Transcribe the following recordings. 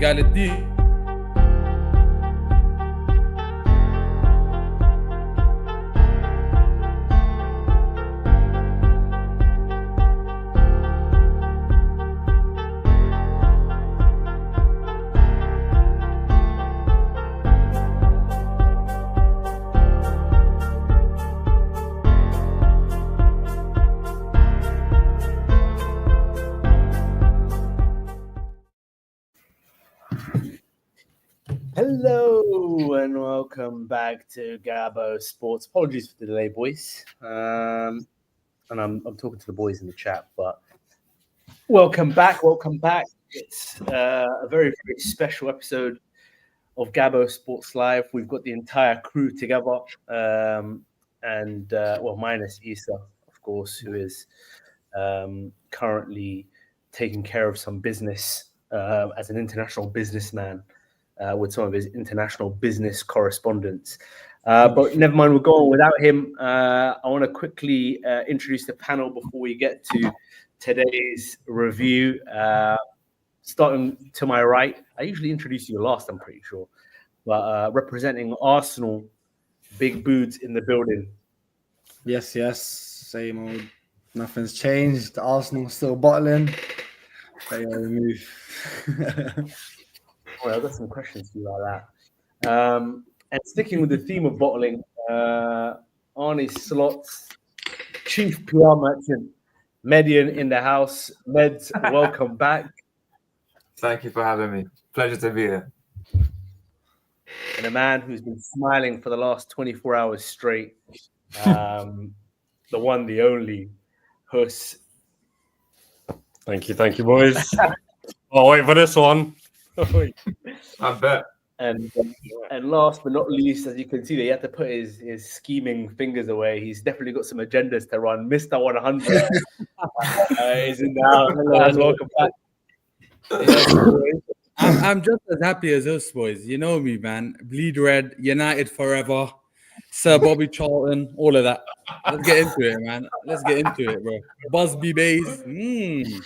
قال الدين Hello and welcome back to Gabos Sports. Apologies for the delay, boys. And I'm talking to the boys in the chat, but welcome back. It's a very, very special episode of Gabos Sports Live. We've got the entire crew together, minus Issa, of course, who is currently taking care of some business as an international businessman. With some of his international business correspondents. But never mind, we'll go on without him. I want to quickly introduce the panel before we get to today's review. Starting to my right, I usually introduce you last, I'm pretty sure. But representing Arsenal, Big Boots in the building. Yes. Same old. Nothing's changed. Arsenal still bottling. They move. Well, I've got some questions for you like that. And sticking with the theme of bottling, Arnie Slots, Chief PR Merchant, Median in the house. Meds, welcome back. Thank you for having me. Pleasure to be here. And a man who's been smiling for the last 24 hours straight, the one, the only, Hus. Thank you, boys. Oh, wait for this one. I bet. And last but not least, as you can see, he had to put his scheming fingers away. He's definitely got some agendas to run. Mr. 100 is in the house. Hello, welcome back. I'm just as happy as us, boys. You know me, man. Bleed red, United forever, Sir Bobby Charlton, all of that. Let's get into it, man. Let's get into it, bro. Busby Bays. Busby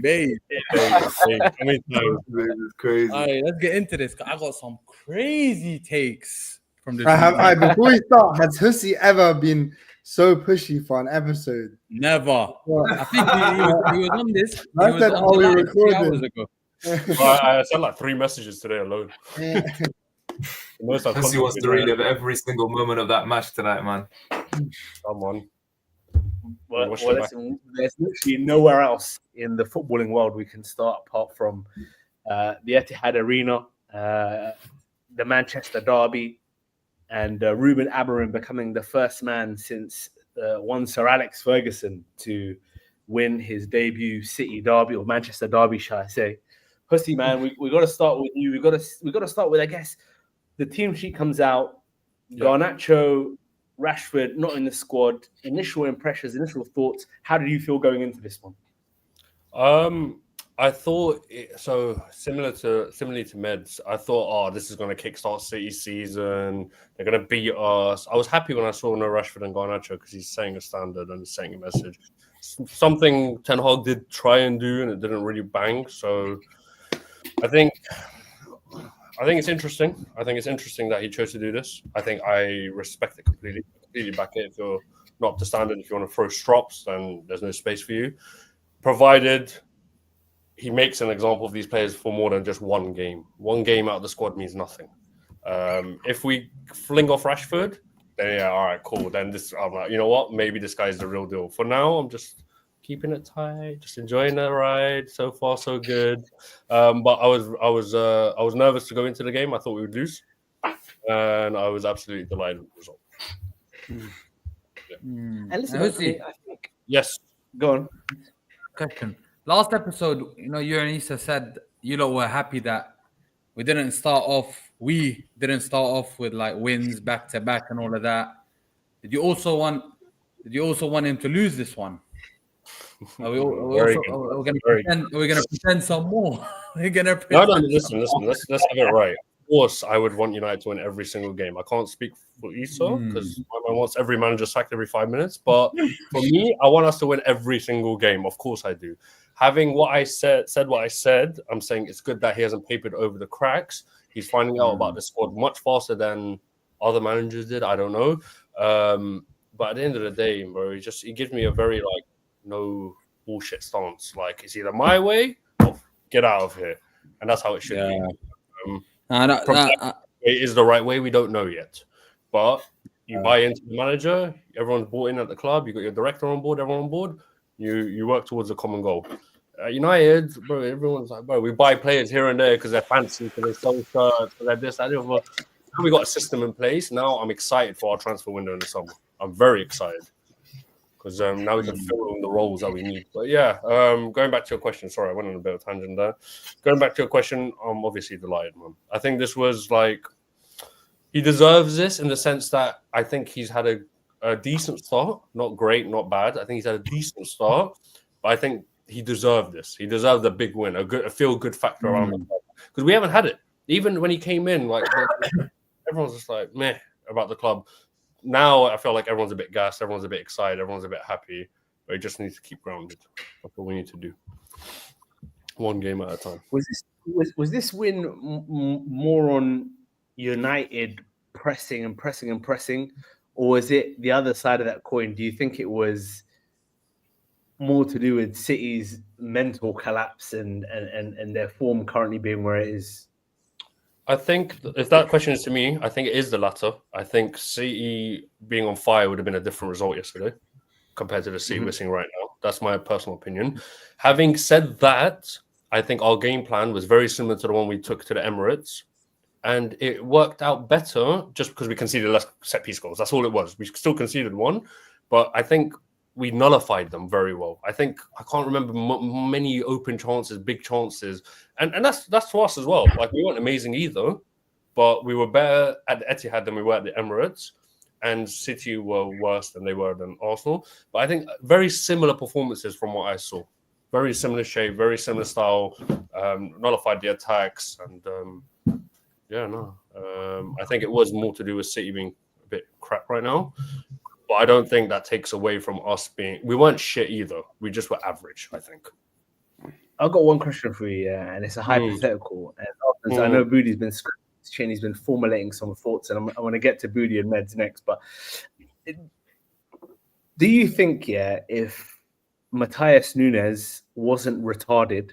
Bays. It's crazy. All right, let's get into this. I got some crazy takes from this. Before we start, has Hussy ever been so pushy for an episode? Never. What? I think he was on this. I said, are we like 3 recording? hours ago. I sent like 3 messages today alone. Hussy wants to relive every single moment of that match tonight, man. Come on. Well, listen, there's literally nowhere else in the footballing world we can start apart from the Etihad Arena, the Manchester Derby, and Ruben Amorim becoming the first man since one Sir Alex Ferguson to win his debut City Derby or Manchester Derby, shall I say? Hussy, man, we got to start with you. We got to start with, I guess, the team sheet comes out. Yeah. Garnacho, Rashford not in the squad. Initial impressions, initial thoughts. How did you feel going into this one? I thought similarly to Meds. I thought, this is going to kickstart City season. They're going to beat us. I was happy when I saw no Rashford and Garnacho because he's setting a standard and setting a message. Something Ten Hag did try and do, and it didn't really bang. So I think it's interesting. I think it's interesting that he chose to do this. I think I respect it completely back it. If you're not up to standard, if you want to throw strops, then there's no space for you. Provided he makes an example of these players for more than just one game. One game out of the squad means nothing. If we fling off Rashford, then yeah, all right, cool. Then I'm like, you know what? Maybe this guy's the real deal. For now, I'm just keeping it tight, just enjoying the ride. So far, so good. But I was nervous to go into the game. I thought we would lose, and I was absolutely delighted with the result. And listen, I think yes, go on. Question. Last episode, you and Issa said you lot were happy that we didn't start off with like wins back to back and all of that. Did you also want him to lose this one? Are we going to pretend some more? We're going to pretend. No, listen. Let's have it right. course, I would want United to win every single game. I can't speak for Issa because my man wants every manager sacked every 5 minutes. But for me, I want us to win every single game. Of course, I do. Having what I said what I said, I'm saying it's good that he hasn't papered over the cracks. He's finding out about the squad much faster than other managers did. I don't know. But at the end of the day, bro, he gives me a very no bullshit stance. Like, it's either my way or get out of here. And that's how it should be. It is the right way. We don't know yet. But you buy into the manager. Everyone's bought in at the club. You got your director on board. Everyone on board. You work towards a common goal. United, bro, everyone's like, bro, we buy players here and there because they're fancy, because they sell shirts, because they're this, that, the other. We got a system in place. Now I'm excited for our transfer window in the summer. I'm very excited because now we can fill in the roles that we need. But yeah, going back to your question. Sorry, I went on a bit of a tangent there. Going back to your question, I'm obviously delighted, man. I think this was he deserves this in the sense that I think he's had a decent start. Not great, not bad. I think he's had a decent start. But I think he deserved this. He deserved a big win, a feel-good factor around the club. Because we haven't had it. Even when he came in, everyone's just like, meh, about the club. Now I feel like everyone's a bit gassed, everyone's a bit excited, everyone's a bit happy. But he just needs to keep grounded. That's what we need to do. One game at a time. Was this win more on United pressing and pressing and pressing? Or was it the other side of that coin? Do you think it was more to do with City's mental collapse and their form currently being where it is? I think if that question is to me, I think it is the latter. I think City being on fire would have been a different result yesterday compared to the City we're seeing right now. That's my personal opinion. Having said that, I think our game plan was very similar to the one we took to the Emirates. And it worked out better just because we conceded less set-piece goals. That's all it was. We still conceded one, but I think we nullified them very well. I can't remember many open chances, big chances. And that's for us as well. We weren't amazing either, but we were better at the Etihad than we were at the Emirates. And City were worse than they were than Arsenal. But I think very similar performances from what I saw. Very similar shape, very similar style, nullified the attacks. And I think it was more to do with City being a bit crap right now. But I don't think that takes away from us being... We weren't shit either. We just were average, I think. I've got one question for you, and it's a hypothetical. And I know Boody's been scripting, he's been formulating some thoughts, and I want to get to Boody and Meds next. But do you think, if Matthias Nunes wasn't retarded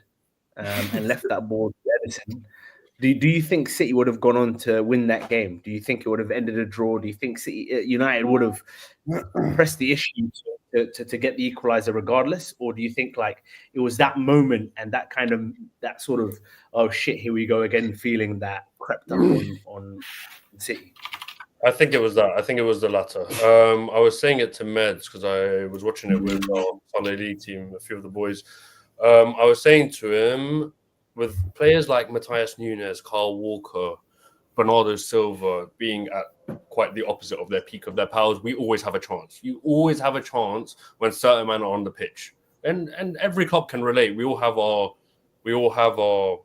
and left that ball to Edison, do you think City would have gone on to win that game? Do you think it would have ended a draw? Do you think United would have pressed the issue to get the equaliser regardless? Or do you think it was that moment and that sort of, oh shit, here we go again feeling that crept up on City? I think it was that. I think it was the latter. I was saying it to Meds because I was watching it with our Sunday League team, a few of the boys. I was saying to him, with players like Matthias Nunes, Kyle Walker, Bernardo Silva being at quite the opposite of their peak of their powers, we always have a chance. You always have a chance when certain men are on the pitch, and every club can relate. We all have our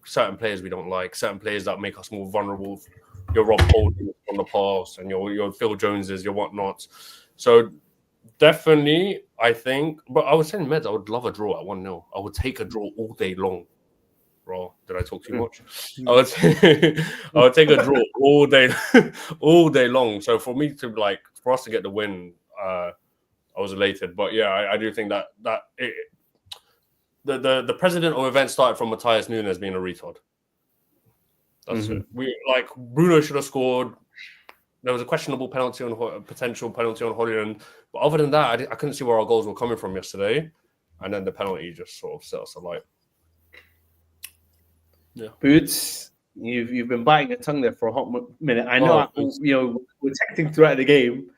certain players we don't like, certain players that make us more vulnerable. Your Rob Holding from the past, and your Phil Joneses, your whatnots. So definitely, I think. But I was saying, Meds, I would love a draw at 1-0. I would take a draw all day long. Bro, did I talk too much? I would take a draw all day long. So for me to for us to get the win, I was elated. But yeah, I do think that the president of events started from Matthias Nunes being a retard. That's it. We Bruno should have scored. There was a questionable potential penalty on Hollyland, but other than that, I couldn't see where our goals were coming from yesterday, and then the penalty just sort of set us alight. Yeah, Boots, you've been biting your tongue there for a hot minute. I know, we're texting throughout the game,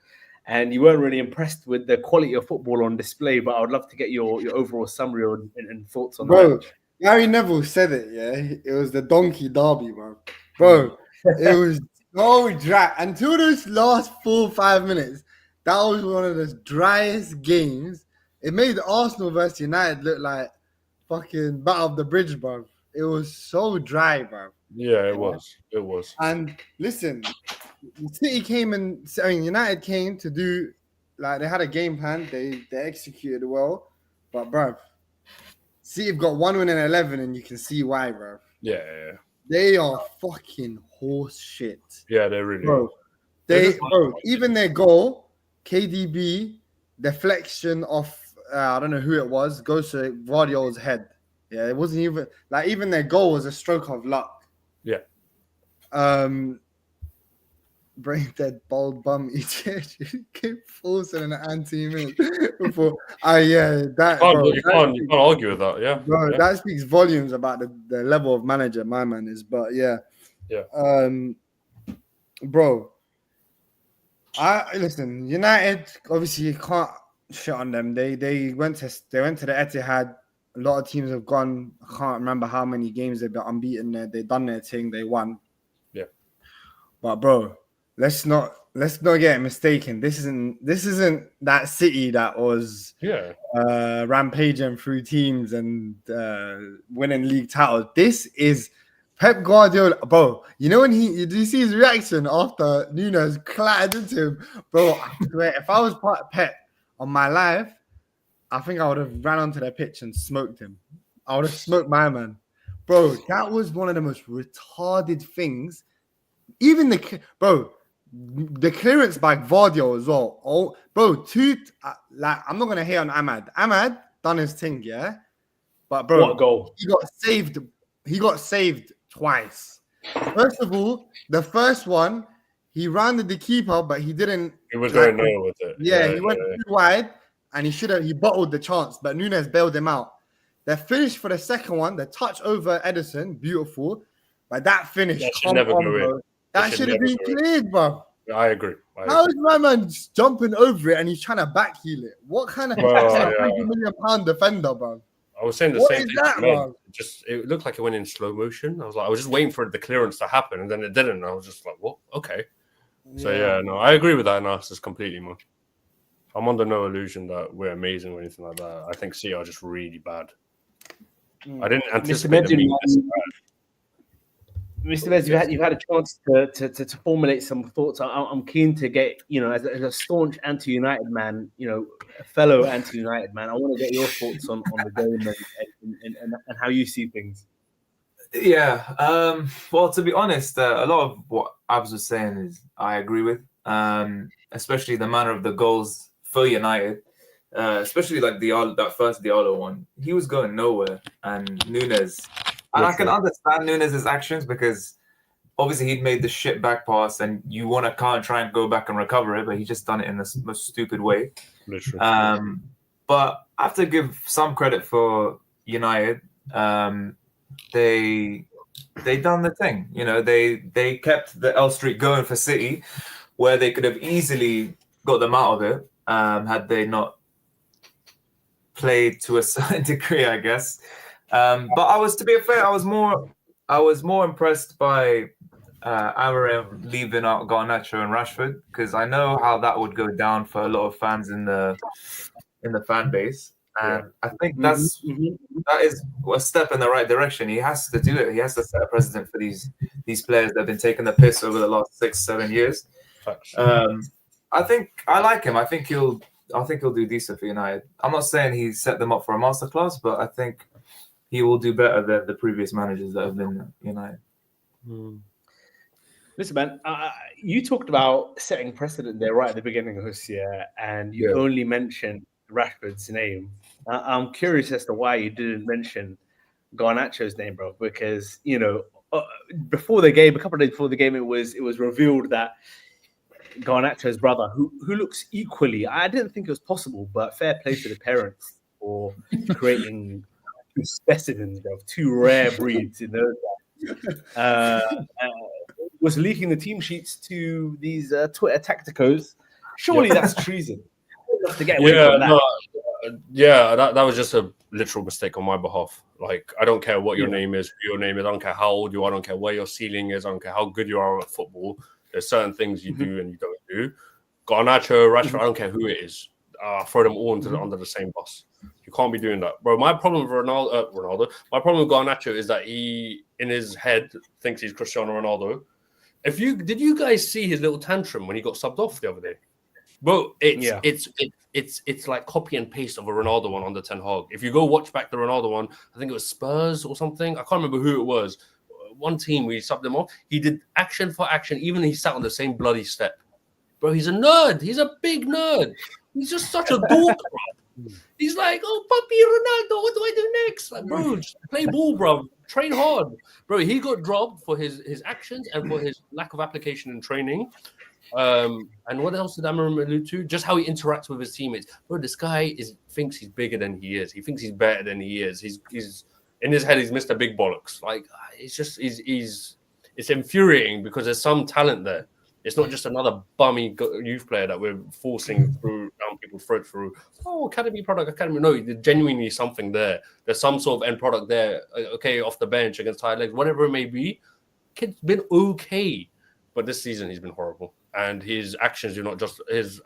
and you weren't really impressed with the quality of football on display. But I would love to get your overall summary and thoughts on that. Gary Neville said it, yeah. It was the donkey derby, man. Bro, it was so dry. Until those last 4-5 minutes, that was one of the driest games. It made Arsenal versus United look like fucking Battle of the Bridge, bro. It was so dry, bro. Yeah, it was. It was. And listen, City came and United came to do like they had a game plan. They executed well, but bro, City have got 1 win in 11, and you can see why, bro. Yeah. They are fucking horse shit. Yeah, they really Bro. are. Even their goal, KDB deflection of I don't know who it was, goes to Guardiola's head. Yeah, it wasn't even like even their goal was a stroke of luck. Yeah. Brain dead bald bum ETH keep forcing an anti-move before. You can't argue with that. Yeah. Bro, yeah. that speaks volumes about the level of manager my man is. But yeah. Bro. Listen, United obviously you can't shit on them. They went to the Etihad. A lot of teams have gone. I can't remember how many games they've been unbeaten there. They done their thing. They won. Yeah. But bro, let's not get mistaken. This isn't that City that was rampaging through teams and winning league titles. This is Pep Guardiola, bro. You know when did you see his reaction after Nunes clattered into him, bro? I swear, if I was part of Pep on my life, I think I would have ran onto the pitch and smoked him. I would have smoked my man, bro. That was one of the most retarded things. Even the clearance by Vardio as well. Oh, bro, I'm not gonna hate on Ahmad. Ahmad done his thing, yeah. But bro, what goal? He got saved twice. First of all, the first one, he rounded the keeper, but he didn't. He was going nowhere with it. Yeah, he went too wide, and he bottled the chance, but Nunes bailed him out. The finish for the second one, the touch over Edison, beautiful. But that finish, that should have been cleared, bro. I agree. How is my man just jumping over it and he's trying to backheel it? What kind of £100 million defender, bro? I was saying the same thing. It looked like it went in slow motion. I was just waiting for the clearance to happen, and then it didn't. I was just like, "What? Okay." So I agree with that analysis completely, man. I'm under no illusion that we're amazing or anything like that. I think City are just really bad. I didn't anticipate them being this bad. Mr. Bez, you've had a chance to formulate some thoughts. I'm keen to get, as a staunch anti-United man, a fellow anti-United man, I want to get your thoughts on the game and how you see things. Yeah. Well, to be honest, a lot of what Abs was saying is I agree with, especially the manner of the goals for United, especially like that first Diallo one. He was going nowhere, and Nunes. And I can understand Nunes' actions because obviously he'd made the shit back pass and you want to try and go back and recover it, but he just done it in the most stupid way. Literally. But I have to give some credit for United. They done the thing. They kept the L Street going for City, where they could have easily got them out of it had they not played to a certain degree, I guess. But to be fair, I was more impressed by Amorim leaving out Garnacho and Rashford because I know how that would go down for a lot of fans in the fan base, and I think that is a step in the right direction. He has to do it. He has to set a precedent for these players that have been taking the piss over the last 6-7 years. I think I like him. I think he'll do decent for United. I'm not saying he set them up for a masterclass, but I think he will do better than the previous managers that have been United. Listen, man, you talked about setting precedent there right at the beginning of this year, and you only mentioned Rashford's name. I'm curious as to why you didn't mention Garnacho's name, bro, because, before the game, a couple of days before the game, it was revealed that Garnacho's brother, who looks equally, I didn't think it was possible, but fair play to the parents for creating two specimens, bro, two rare breeds in those guys. Was leaking the team sheets to these Twitter tacticos. Surely that's treason. To get away from that. That was just a literal mistake on my behalf. Like, I don't care what your name is, who your name is. I don't care how old you are. I don't care where your ceiling is. I don't care how good you are at football. There's certain things you do and you don't do. Garnacho, Rashford, I don't care who it is. Throw them all under the same bus. You can't be doing that, bro. My problem with Ronaldo. My problem with Garnacho is that he, in his head, thinks he's Cristiano Ronaldo. Did you guys see his little tantrum when he got subbed off the other day? Bro, it's like copy and paste of a Ronaldo one under Ten Hag. If you go watch back the Ronaldo one, I think it was Spurs or something. I can't remember who it was. One team we subbed him off. He did action for action, even he sat on the same bloody step. Bro, he's a nerd. He's a big nerd. He's just such a dork, bro. He's like, oh, puppy Ronaldo, what do I do next? Like, bro, just play ball, bro. Train hard. Bro, he got dropped for his actions and for his lack of application and training. And what else did Amarim allude to? Just how he interacts with his teammates. Bro, this guy thinks he's bigger than he is. He thinks he's better than he is. He's in his head, he's Mr. Big Bollocks. Like, it's infuriating because there's some talent there. It's not just another bummy youth player that we're forcing down people's throat through. Oh, academy. No, there's genuinely something there. There's some sort of end product there. Okay, off the bench against tired legs, whatever it may be. Kid's been okay, but this season he's been horrible. And his actions do not justify his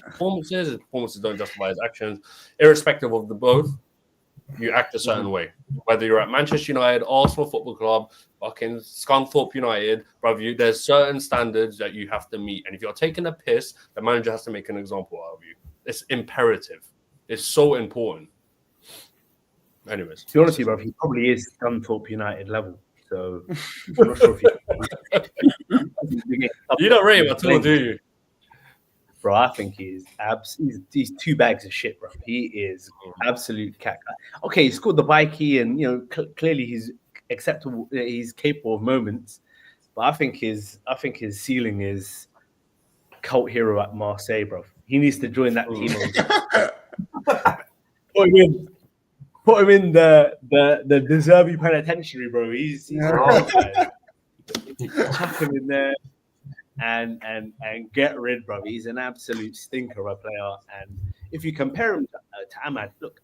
performances. His performances don't justify his actions. Irrespective of the both, you act a certain way. Whether you're at Manchester United, Arsenal Football Club, fucking Scunthorpe United, brother, there's certain standards that you have to meet. And if you're taking a piss, the manager has to make an example out of you. It's imperative. It's so important. Anyways. To be honest with you, bro, he probably is Scunthorpe United level. So I'm not sure if you don't rate him at all, do you? Bro, I think he's two bags of shit, bro. He is absolute cat. Okay, he scored the bikie, and clearly he's acceptable. He's capable of moments, but I think his ceiling is cult hero at Marseille, bro. He needs to join that team. Put him in the Deserby penitentiary, bro. He's chuck him in there and get rid, bro. He's an absolute stinker of a player. And if you compare him to Ahmad, look,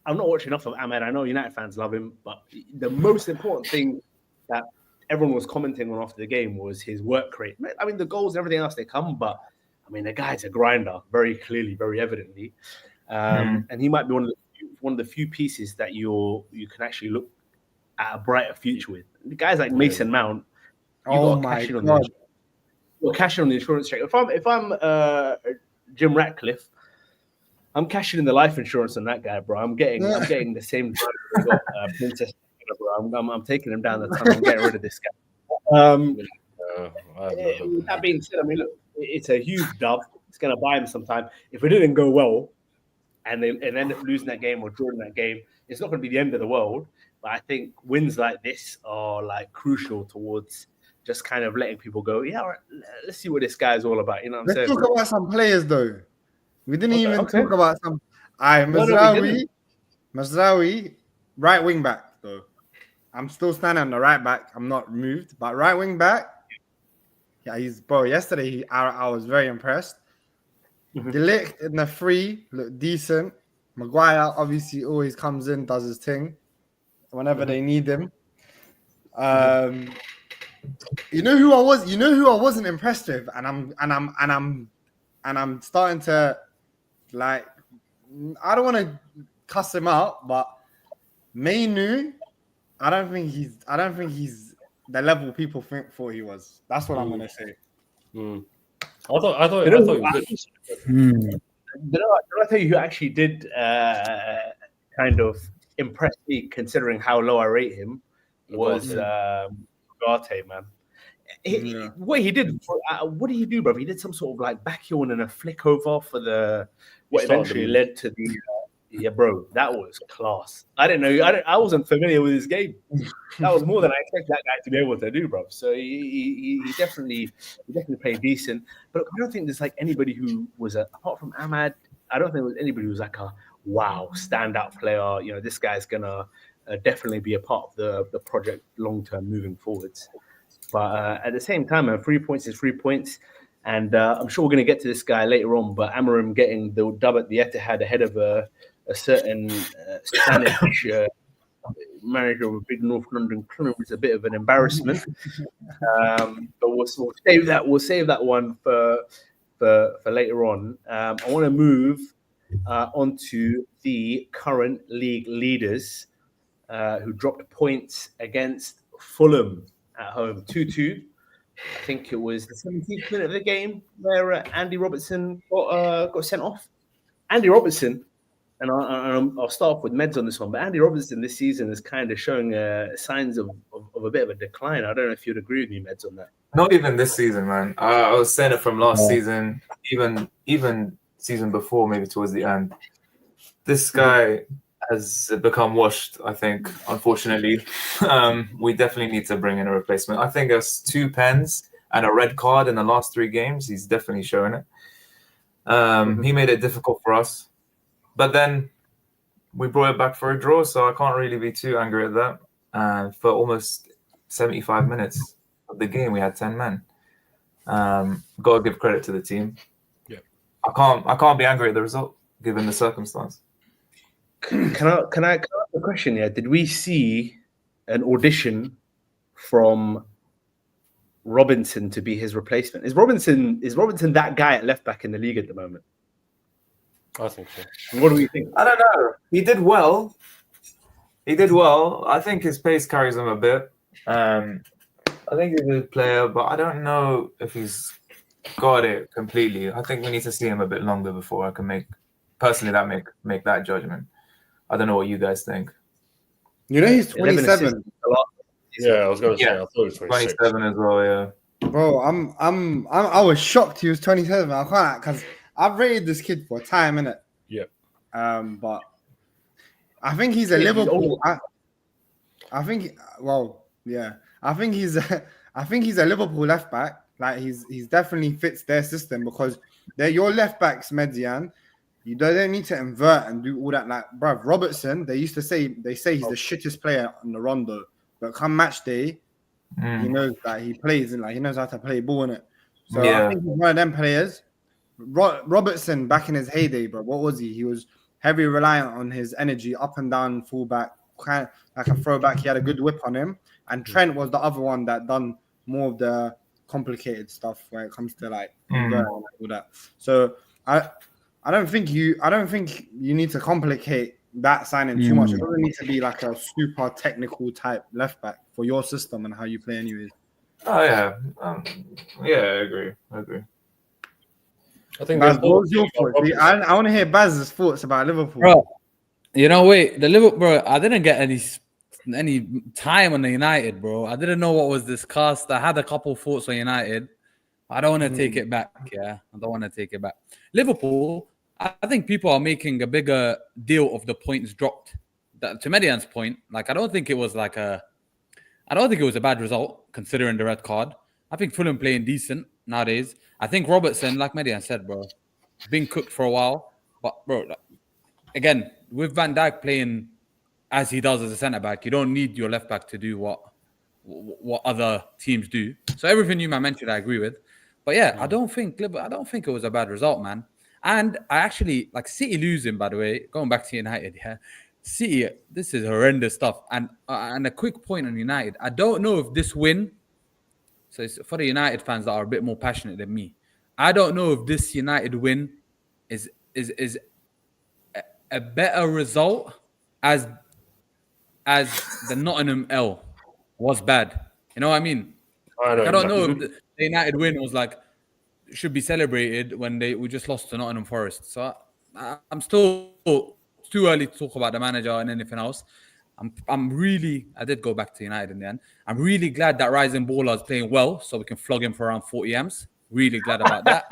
I'm not watching enough of Ahmad. I know United fans love him, but the most important thing that everyone was commenting on after the game was his work rate. I mean, the goals and everything else, they come, but I mean, the guy's a grinder, very clearly, very evidently. And he might be one of the few pieces that you can actually look at a brighter future with. The guys like Mason Mount, oh my God, you're cashing on the insurance check. If I'm Jim Ratcliffe, I'm cashing in the life insurance on that guy, bro. I'm getting the same drive got Princess, bro. I'm taking him down the tunnel. I'm getting rid of this guy. With that being said, I mean, look, it's a huge dub. It's going to buy him some time. If it didn't go well, and end up losing that game or drawing that game, it's not going to be the end of the world. But I think wins like this are like crucial towards just kind of letting people go, yeah, all right, let's see what this guy's all about. You know what I'm saying? Let's talk about some players, though. We didn't even talk about some. Mazraoui, right wing back, though. I'm still standing on the right back. I'm not moved, but right wing back, yeah, yesterday I was very impressed. De Ligt in the free looked decent. Maguire obviously always comes in, does his thing whenever they need him. You know who I wasn't impressed with, and I'm starting to like. I don't want to cuss him out, but Mainu, I don't think he's the level people thought he was. That's what I'm gonna say. I thought he was good. Did I tell you who actually did kind of impress me, considering how low I rate him, was Ugarte, man. What he did, what did he do, bro? He did some sort of like back heel and a flick over for what eventually led to the. Yeah, bro, that was class. I didn't know. I wasn't familiar with his game. That was more than I expected that guy to be able to do, bro. So he definitely played decent. But I don't think there's like anybody who was apart from Ahmad. I don't think there was anybody who was like a wow standout player. You know, this guy's gonna definitely be a part of the project long term moving forwards. But at the same time, 3 points is 3 points. And I'm sure we're going to get to this guy later on. But Amarim getting the dub at the Etihad ahead of a certain Spanish manager of a big North London club is a bit of an embarrassment. But we'll save that. We'll save that one for later on. I want to move onto the current league leaders who dropped points against Fulham at home, 2-2. I think it was the 17th minute of the game where Andy Robertson got sent off. Andy Robertson, and I'll start off with Meds on this one, but Andy Robertson this season is kind of showing signs of a bit of a decline. I don't know if you'd agree with me, Meds, on that. Not even this season, man. I was saying it from last season, even season before, maybe towards the end. This guy has become washed, I think, unfortunately. We definitely need to bring in a replacement. I think there's 2 pens and a red card in the last 3 games. He's definitely showing it. He made it difficult for us. But then we brought it back for a draw, so I can't really be too angry at that. And for almost 75 minutes of the game, we had 10 men. Got to give credit to the team. Yeah, I can't be angry at the result, given the circumstance. Can I ask a question here? Did we see an audition from Robinson to be his replacement? Is Robinson that guy at left back in the league at the moment? I think so. And what do we think? I don't know. He did well. I think his pace carries him a bit. I think he's a good player, but I don't know if he's got it completely. I think we need to see him a bit longer before I can make that judgment. I don't know what you guys think. You know, he's 27. Yeah, I was going to say, I thought it was 27 as well, yeah. Bro, I was shocked he was 27. I can't, because I've rated this kid for a time, innit? Yeah. But I think he's a Liverpool. I think he's a Liverpool left back. Like he's definitely fits their system because they're your left backs, Median. You don't need to invert and do all that. Like, bruv, Robertson, they say he's the shittest player on the Rondo, but come match day, he knows that he plays and like he knows how to play ball in it. So I think he's one of them players. Robertson back in his heyday, bro. What was he? He was heavily reliant on his energy, up and down fullback, kind of like a throwback. He had a good whip on him, and Trent was the other one that done more of the complicated stuff when it comes to like all that. So I don't think you need to complicate that signing too much. It doesn't need to be like a super technical type left back for your system and how you play anyways. Oh yeah. I agree. I think Baz, what was your thoughts? I want to hear Baz's thoughts about Liverpool. Bro, the Liverpool, bro, I didn't get any time on the United, bro. I didn't know what was discussed. I had a couple thoughts on United. I don't want to take it back. Yeah, I don't want to take it back. Liverpool, I think people are making a bigger deal of the points dropped. To Median's point, like I don't think it was a bad result considering the red card. I think Fulham playing decent nowadays. I think Robertson, like Median said, bro, been cooked for a while. But bro, again, with Van Dijk playing as he does as a centre back, you don't need your left back to do what other teams do. So everything you mentioned, I agree with. But yeah, I don't think it was a bad result, man. And I actually like City losing, by the way, going back to United, yeah. City, this is horrendous stuff. And a quick point on United. I don't know if this win, so it's for the United fans that are a bit more passionate than me, I don't know if this United win is a better result as the Nottingham L was bad. You know what I mean? I don't know if the United win was like should be celebrated when we just lost to Nottingham Forest. So I'm still too early to talk about the manager and anything else. I did go back to United in the end. I'm really glad that Rising Baller is playing well, so we can flog him for around 40 M's. Really glad about that.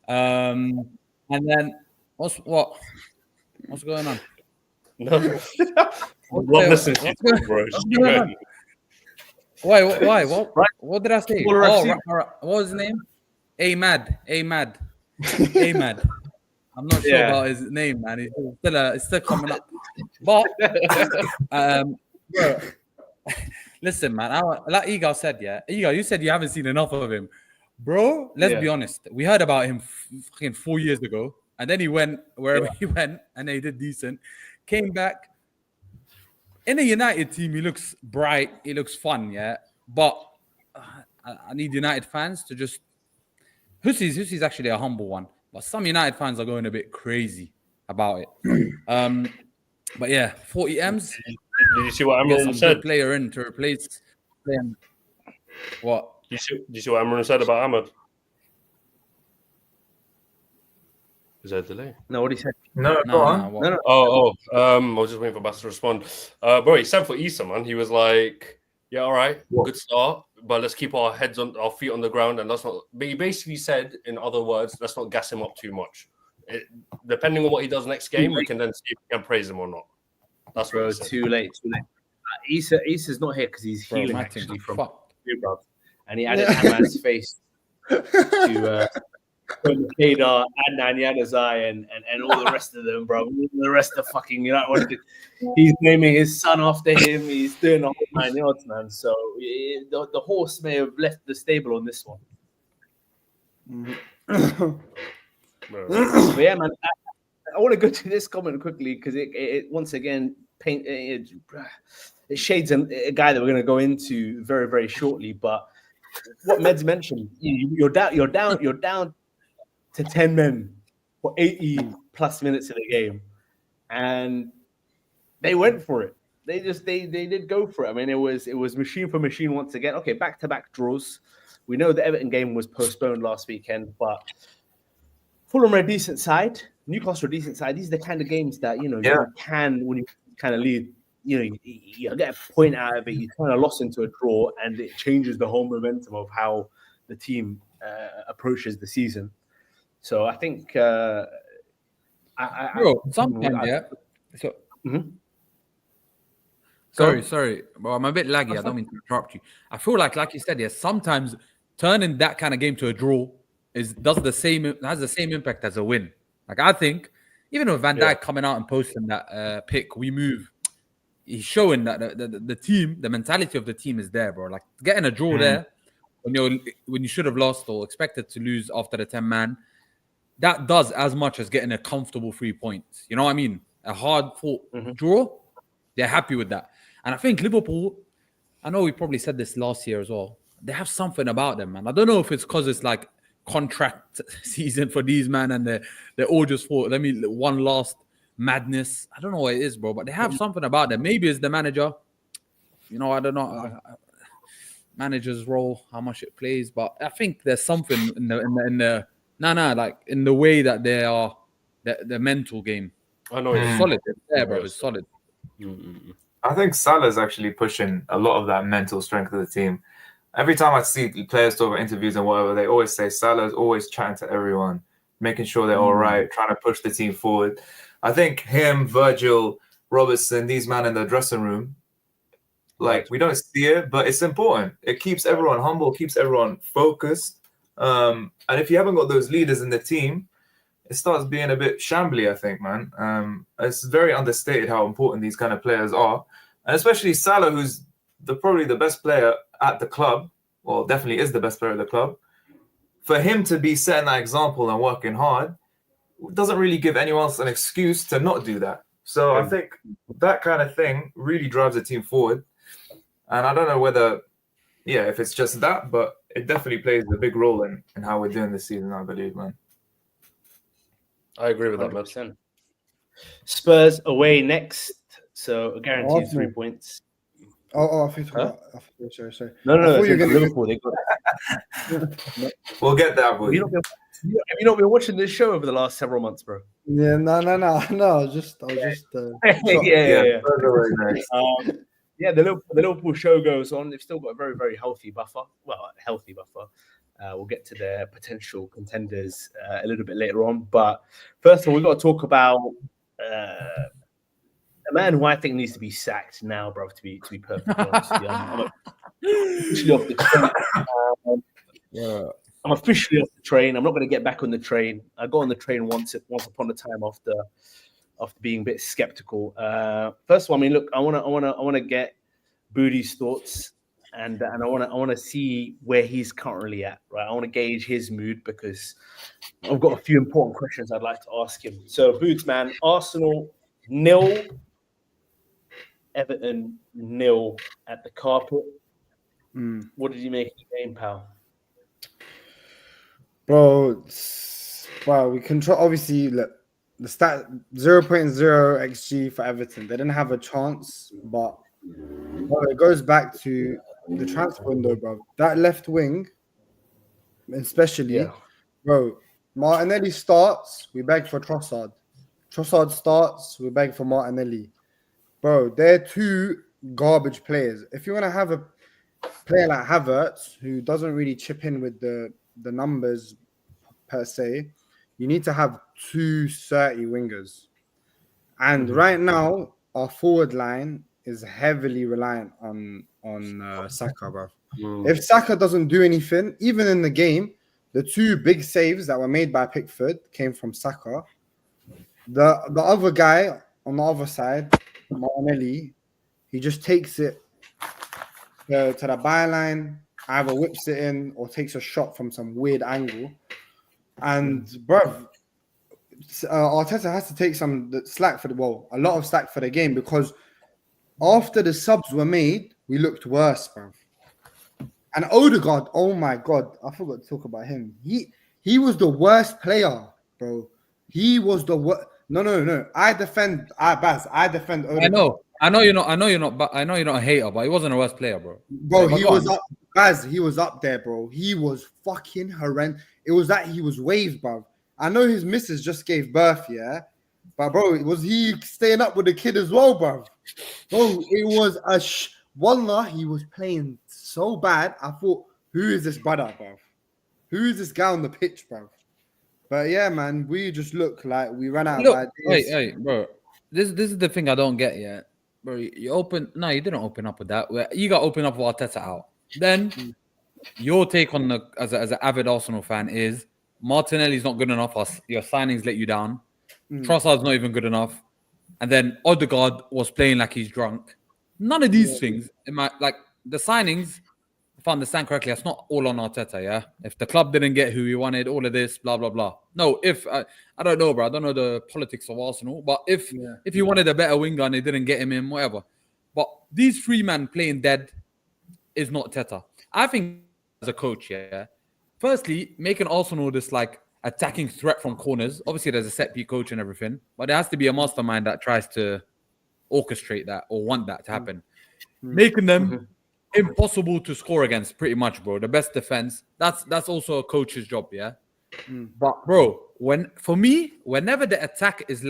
And then what's going on? No. What's going on? Why? What did I say? What was his name? Ahmad. I'm not sure about his name, man. It's still coming up. But bro, listen, man. Like Igal said, Igal, you said you haven't seen enough of him, bro. Let's be honest. We heard about him fucking 4 years ago, and then he went wherever he went, and then he did decent. Came back in the United team. He looks bright. He looks fun, yeah. But I need United fans to just. Hussey's actually a humble one, but some United fans are going a bit crazy. about it. But yeah, 40 M's. Did you see what Get Amron some said? good player in to replace. What? Did you see what Amron said about Ahmed? Is there a delay? No, what he said? No. No. I was just waiting for Bass to respond. Bro, he said for Issa, man. He was like, "Yeah, all right, good start, but let's keep our feet on the ground, and let's not." But he basically said, in other words, let's not gas him up too much. Depending on what he does next game, we can then see if we can praise him or not. That's what he said. Too late. Issa's not here because he's healing actually from bro. And he added Ahmad's face to Kedar and Nanyadazai and all the rest of them, bro. The rest of fucking United. He's naming his son after him. He's doing the whole 9 yards, man. So the horse may have left the stable on this one. But yeah, man. I want to go to this comment quickly because it once again it shades a guy that we're going to go into very, very shortly. But what Meds mentioned, you're down to 10 men for 80 plus minutes of the game, and they went for it. They did go for it. I mean, it was machine for machine once again. Okay, back-to-back draws. We know the Everton game was postponed last weekend, but Fulham are a decent side. Newcastle are a decent side. These are the kind of games that you can, when you kind of lead, you get a point out of it. You turn a loss into a draw, and it changes the whole momentum of how the team approaches the season. So I think sometimes. So sorry, bro. I'm a bit laggy. I don't mean to interrupt you. I feel like you said, sometimes turning that kind of game to a draw has the same impact as a win. Like I think, even with Van Dijk coming out and posting that pick, we move. He's showing that the team, the mentality of the team is there, bro. Like getting a draw there when you should have lost or expected to lose after the 10-man. That does as much as getting a comfortable 3 points. You know what I mean? A hard-fought draw, they're happy with that. And I think Liverpool, I know we probably said this last year as well, they have something about them, man. I don't know if it's because it's like contract season for these, man, and they're all just for, one last madness. I don't know what it is, bro, but they have something about them. Maybe it's the manager. I don't know. Manager's role, how much it plays, but I think there's something in the like in the way that they are, the mental game. I know it's solid. It's there, bro. It's solid. I think Salah's actually pushing a lot of that mental strength of the team. Every time I see players talk about interviews and whatever, they always say Salah's always chatting to everyone, making sure they're all right, trying to push the team forward. I think him, Virgil, Robertson, these men in the dressing room, we don't see it, but it's important. It keeps everyone humble, keeps everyone focused. And if you haven't got those leaders in the team, it starts being a bit shambly, I think, man. It's very understated how important these kind of players are. And especially Salah, who's probably the best player at the club, or definitely is the best player at the club. For him to be setting that example and working hard doesn't really give anyone else an excuse to not do that. So I think that kind of thing really drives the team forward. And I don't know whether, if it's just that, but it definitely plays a big role in how we're doing this season, I believe, man. I agree with 100%. that, Spurs away next, so a guaranteed 3 points. I think sorry. No. Liverpool. They got We'll get that. Have you not been watching this show over the last several months, bro? Yeah, no. I was just. Yeah. The Liverpool show goes on. They've still got a very, very healthy buffer. Well, a healthy buffer. We'll get to their potential contenders a little bit later on. But first of all, we've got to talk about a man who I think needs to be sacked now, bro, to be perfectly honest with you. I'm officially off the train. I'm officially off the train. I'm not going to get back on the train. I got on the train once upon a time after being a bit skeptical. First of all, I mean, look, I want to get Booty's thoughts, and I want to see where he's currently at. Right, I want to gauge his mood because I've got a few important questions I'd like to ask him. So, Boots, man, Arsenal 0, Everton 0 at the carpet. What did you make of the game, pal? Bro, wow, we control. Obviously, look, the stat 0.0 XG for Everton. They didn't have a chance, but it goes back to the transfer window, bro. That left wing, especially, bro. Martinelli starts, we beg for Trossard. Trossard starts, we beg for Martinelli. Bro, they're two garbage players. If you want to have a player like Havertz, who doesn't really chip in with the numbers per se, you need to have two 30 wingers. And right now, our forward line is heavily reliant on Saka, bro. If Saka doesn't do anything, even in the game, the two big saves that were made by Pickford came from Saka. The other guy on the other side, Martinelli, he just takes it to the byline, either whips it in or takes a shot from some weird angle. And, bro, Arteta has to take some slack a lot of slack for the game, because after the subs were made, we looked worse, bro. And Odegaard, oh my God, I forgot to talk about him. He was the worst player, bro. He was the worst. No. I defend Odegaard. I know you're not a hater, but he wasn't a worst player, bro. Bro, he was up. Baz, he was up there, bro. He was fucking horrendous. It was that he was waved, bro. I know his missus just gave birth, yeah. But bro, was he staying up with the kid as well, bro? Bro, it was wallah, he was playing so bad. I thought, who is this brother, bro? Who is this guy on the pitch, bro? But yeah, man, we just look like we ran out of ideas. Hey, bro. This is the thing I don't get yet. Bro, you didn't open up with that. You got to open up with Arteta out. Then your take on as an avid Arsenal fan is Martinelli's not good enough. Your signings let you down. Trossard's not even good enough. And then Odegaard was playing like he's drunk. None of these things, the signings, if I understand correctly, that's not all on Arteta, yeah? If the club didn't get who he wanted, all of this, blah, blah, blah. No, I don't know, bro. I don't know the politics of Arsenal. But if he wanted a better winger and they didn't get him in, whatever. But these three men playing dead is not Arteta. I think as a coach, yeah, firstly, making Arsenal this attacking threat from corners. Obviously, there's a set piece coach and everything, but there has to be a mastermind that tries to orchestrate that or want that to happen. Making them impossible to score against, pretty much, bro. The best defense. That's also a coach's job, yeah. But bro, whenever the attack is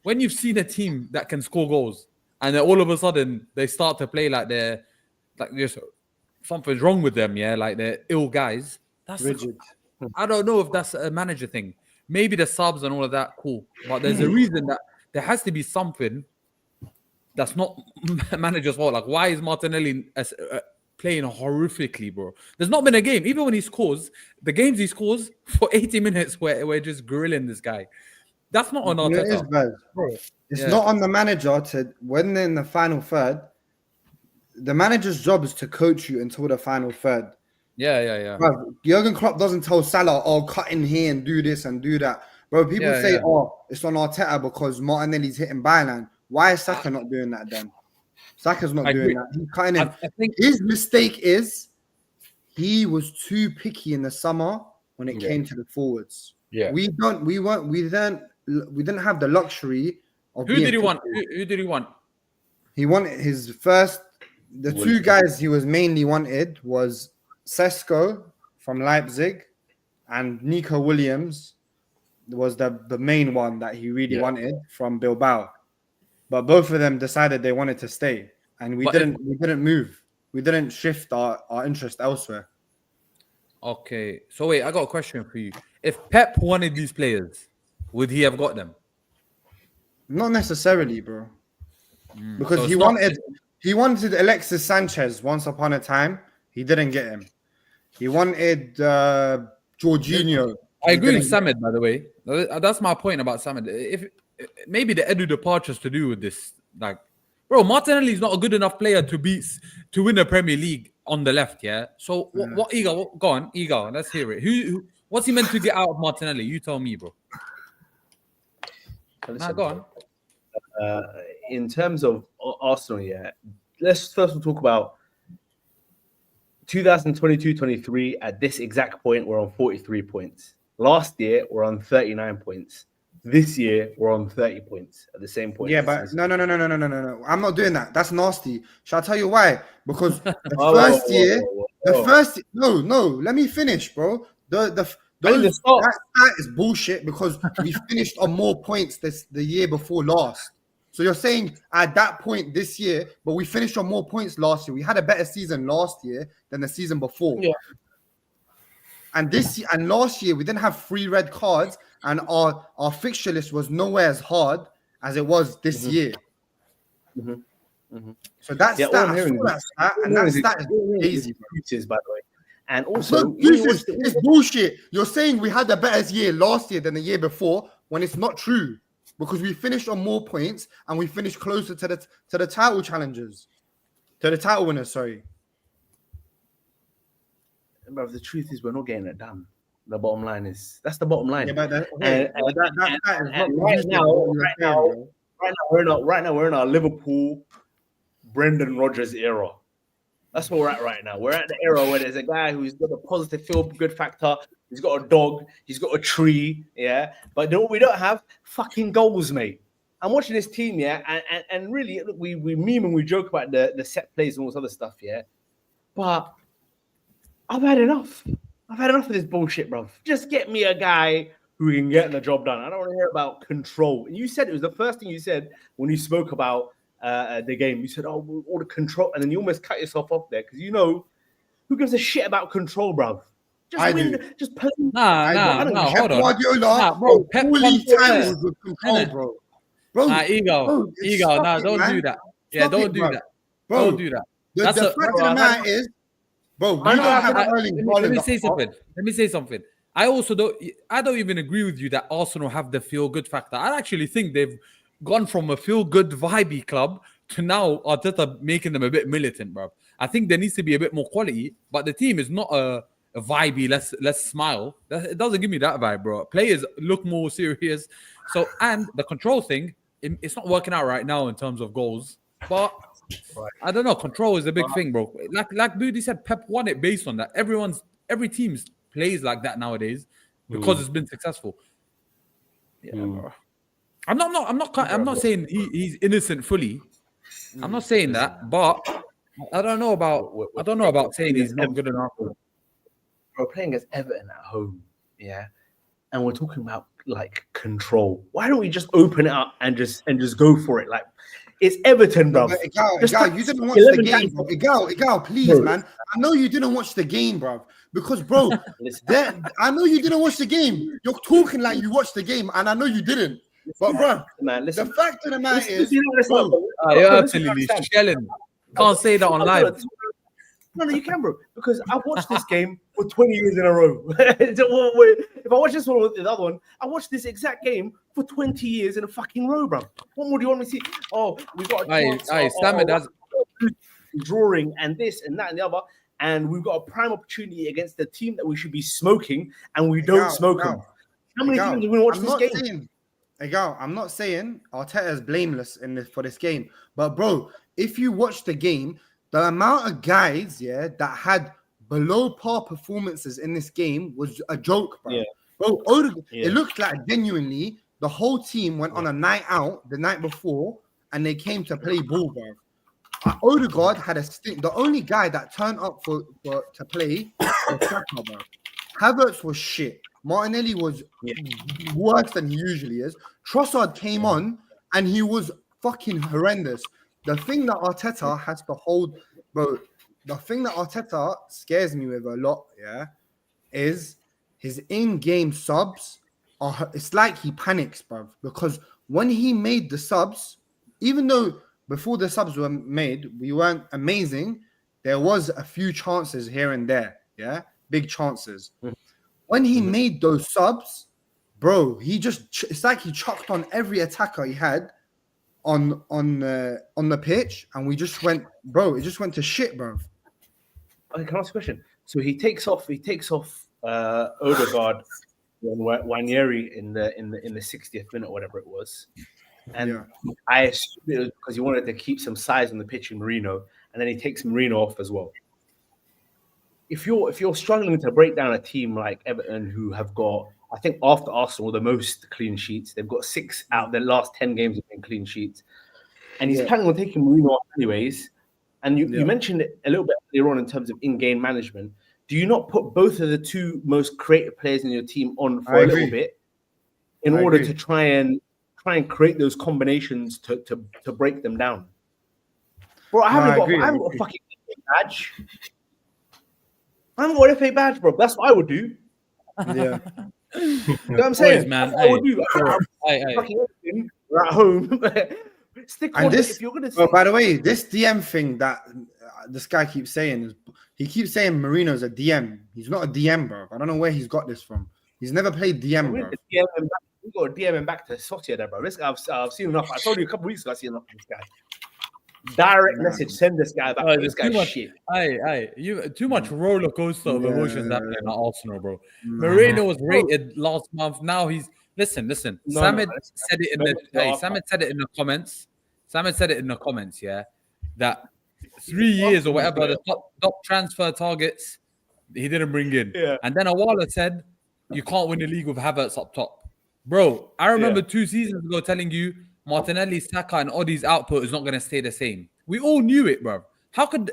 when you've seen a team that can score goals and then all of a sudden they start to play like they're just something's wrong with them, yeah, like they're ill guys. That's rigid. I don't know if that's a manager thing. Maybe the subs and all of that, cool. But there's a reason that there has to be something that's not manager's fault. Why is Martinelli playing horrifically, bro? There's not been a game. Even when he scores, the games he scores for 80 minutes, we're just grilling this guy. That's not on Arteta. It is bad, bro. It's not on the manager when they're in the final third. The manager's job is to coach you until the final third. Yeah. Bro, Jurgen Klopp doesn't tell Salah, cut in here and do this and do that. Bro, people say, it's on Arteta because Martinelli's hitting byline. Why is Saka not doing that then? Saka's not doing that. He's cutting in. I think his mistake is he was too picky in the summer when it came to the forwards. Yeah. We didn't have the luxury of Who did he want? Who did he want? He wanted his first. The two guys he was mainly wanted was Sesko from Leipzig and Nico Williams was the main one that he really wanted from Bilbao. But both of them decided they wanted to stay, and we didn't move. We didn't shift our interest elsewhere. Okay, so wait, I got a question for you. If Pep wanted these players, would he have got them? Not necessarily, bro. Because he wanted Alexis Sanchez once upon a time. He didn't get him. He wanted Jorginho. I agree with Samad, by the way. That's my point about Samad. If maybe the Edu departures to do with this, bro, Martinelli is not a good enough player to win a Premier League on the left, yeah. So what Igor? Go on, Igor. Let's hear it. What's he meant to get out of Martinelli? You tell me, bro. Go on. In terms of Arsenal, let's first of all talk about 2022-23. At this exact point, we're on 43 points. Last year, we're on 39 points. This year, we're on 30 points at the same point. Yeah, but no. I'm not doing that. That's nasty. Shall I tell you why? Because the first year, no. Let me finish, bro. That is bullshit because we finished on more points the year before last. So you're saying at that point this year, but we finished on more points last year. We had a better season last year than the season before. Yeah. And last year we didn't have 3 red cards, and our fixture list was nowhere as hard as it was this year. So that's that is crazy, by the way. And also, it's bullshit. You're saying we had the better year last year than the year before when it's not true, because we finished on more points and we finished closer to the title challengers, to the title winners. Sorry. But the truth is, we're not getting it done. The bottom line is that's the bottom line. Yeah, but right now we're in our Liverpool Brendan Rodgers era. That's where we're at right now. We're at the era where there's a guy who's got a positive feel-good factor. He's got a dog. He's got a tree. Yeah, but we don't have fucking goals, mate. I'm watching this team, yeah, and really, look, we meme and we joke about the set plays and all this other stuff, yeah. But I've had enough. I've had enough of this bullshit, bro. Just get me a guy who can get the job done. I don't want to hear about control. And you said it was the first thing you said when you spoke about the game. You said, "Oh, all the control," and then you almost cut yourself off there because you know who gives a shit about control, bro. Just just play. Nah, hold on. Guardiola, bro. Pep times with control, bro. Ego. Nah, don't do that. Yeah, don't do that. Don't do that. The fact of the matter is, bro, we don't have Erling Haaland. Let me say something. I don't even agree with you that Arsenal have the feel-good factor. I actually think they've gone from a feel-good vibey club to now Arteta making them a bit militant, bro. I think there needs to be a bit more quality, but the team is not a vibey, let's smile. It doesn't give me that vibe, bro. Players look more serious. So, and the control thing, it's not working out right now in terms of goals, but I don't know. Control is a big thing, bro. Like Booty said, Pep won it based on that. Every team plays like that nowadays because it's been successful. Yeah, bro. I'm not saying he's innocent fully. I'm not saying that, but I don't know about saying he's not good enough. We're playing against Everton at home, yeah, and we're talking about like control. Why don't we just open it up and just go for it? Like, it's Everton, bro. Igal, you didn't watch the game, bro. Igal, please, bro. Man. I know you didn't watch the game, bro. Because, bro, I know you didn't watch the game. You're talking like you watched the game, and I know you didn't. But, bro, the fact of the matter is, you're absolutely shelling. Can't say that on live. No, you can, bro. Because I've watched this game for 20 years in a row. If I watch this one with the other one, I watched this exact game for 20 years in a fucking row, bro. What more do you want me to see? Oh, we've got a drawing and this and that and the other, and we've got a prime opportunity against the team that we should be smoking, and we don't smoke them. How many times are we going to watch this game? I'm not saying Arteta is blameless for this game, but bro, if you watch the game, the amount of guys, that had below par performances in this game was a joke, bro. Yeah. Bro, it looked like genuinely the whole team went on a night out the night before and they came to play ball, bro. Odegaard had a stint. The only guy that turned up to play was Saka, bro. Havertz was shit. Martinelli was worse than he usually is. Trossard came on and he was fucking horrendous. The thing that Arteta has to hold, bro, the thing that Arteta scares me with a lot, is his in-game subs. It's like he panics, bro, because when he made the subs, even though before the subs were made, we weren't amazing, there was a few chances here and there, big chances. When he made those subs, bro, it's like he chucked on every attacker he had on the pitch, and we just went, bro. It just went to shit, bro. Okay, can I ask a question? So he takes off Odegaard and Wanyeri in the 60th minute or whatever it was, and I assume it was because he wanted to keep some size on the pitch in Merino, and then he takes Merino off as well. If you're struggling to break down a team like Everton who have got I think after Arsenal, the most clean sheets. They've got 6 out of the last 10 games have been clean sheets. And he's planning on taking Mourinho off anyways. And you mentioned it a little bit earlier on in terms of in-game management. Do you not put both of the 2 most creative players in your team on for a little bit in order to try and create those combinations to break them down? Bro, I haven't got a fucking badge. I haven't got an FA badge, bro. That's what I would do. Yeah. You know what I'm saying? Man, I would do. We're at home. Stick on this. If you're gonna. By the way, this DM thing that this guy keeps saying is he keeps saying Mourinho's a DM. He's not a DM, bro. I don't know where he's got this from. He's never played DM, bro. We got to DM him back to Sotia there, bro. This guy, I've seen enough. I told you a couple weeks ago. I've seen enough of this guy. Direct message. Send this guy back. This guy shit. You too much roller coaster of emotions happening at Arsenal, bro. Mourinho was rated last month. Now he's listen. Samad said it in Samad said it in the comments. Samad said it in the comments. Yeah, that 3 years or whatever the top transfer targets he didn't bring in. Yeah. And then Awala said you can't win the league with Havertz up top, bro. I remember 2 seasons ago telling you Martinelli, Saka, and Oddi's output is not going to stay the same. We all knew it, bro. How could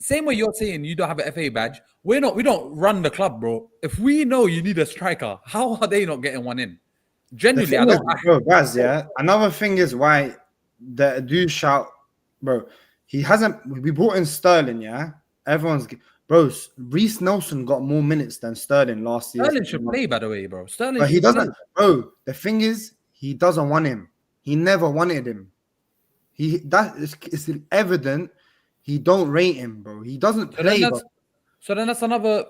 same way you're saying you don't have an FA badge? We don't run the club, bro. If we know you need a striker, how are they not getting one in? Genuinely, I don't. Bro, Baz, another thing is why the dude shout, bro. He hasn't. We brought in Sterling, Everyone's. Bro, Reece Nelson got more minutes than Sterling last year. Sterling should play, by the way, bro. Sterling, but he doesn't. Bro, the thing is, he doesn't want him. He never wanted him. It's evident he don't rate him, bro. He doesn't play. So then that's another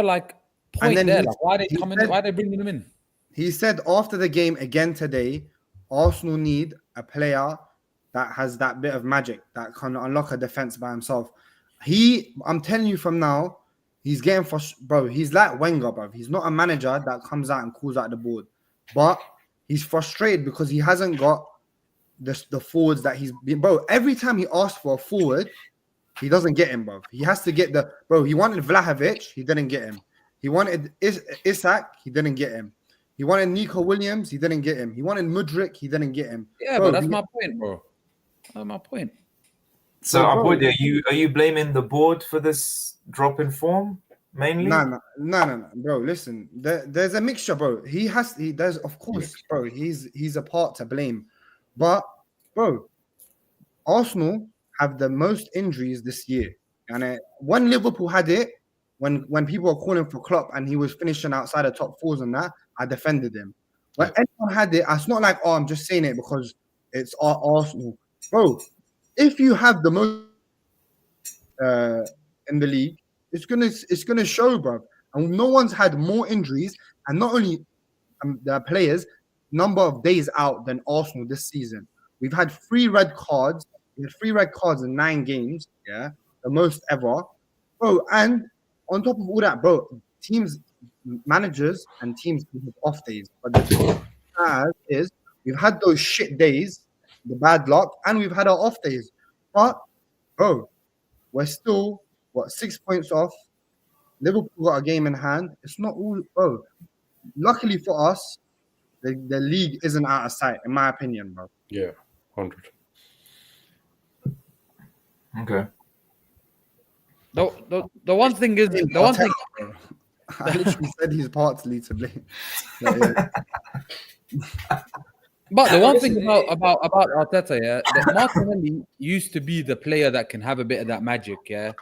like point there. Like, why are they coming? Why are they bringing him in? He said after the game again today, Arsenal need a player that has that bit of magic that can unlock a defense by himself. I'm telling you from now, he's getting frustrated, bro. He's like Wenger, bro. He's not a manager that comes out and calls out the board, but he's frustrated because he hasn't got the forwards that he's been. Bro, every time he asks for a forward, he doesn't get him, bro. He has to get he wanted Vlahovic, he didn't get him. He wanted Isak, he didn't get him. He wanted Nico Williams, he didn't get him. He wanted Mudryk, he didn't get him. Yeah, bro, but that's my point, bro. That's my point. So, Abudi, are you blaming the board for this drop in form mainly? No, bro. Listen, there's a mixture, bro. There's of course, bro. He's a part to blame, but bro, Arsenal have the most injuries this year, and when Liverpool had it, when people were calling for Klopp and he was finishing outside the top 4s and that, I defended him. When anyone had it, it's not like I'm just saying it because it's Arsenal, bro. If you have the most in the league, it's gonna show, bro. And no one's had more injuries, and not only the players, number of days out than Arsenal this season. We've had 3 red cards. We had 3 red cards in 9 games. Yeah, the most ever, bro. And on top of all that, bro, managers and teams have off days. But the thing is, we've had those shit days, the bad luck, and we've had our off days. But, bro, we're still, 6 points off. Liverpool got a game in hand. It's not all, bro. Luckily for us, the league isn't out of sight, in my opinion, bro. Yeah, 100. Okay. The one thing is, I literally said he's partly to blame. But the one thing about Arteta, that Martinelli used to be the player that can have a bit of that magic, The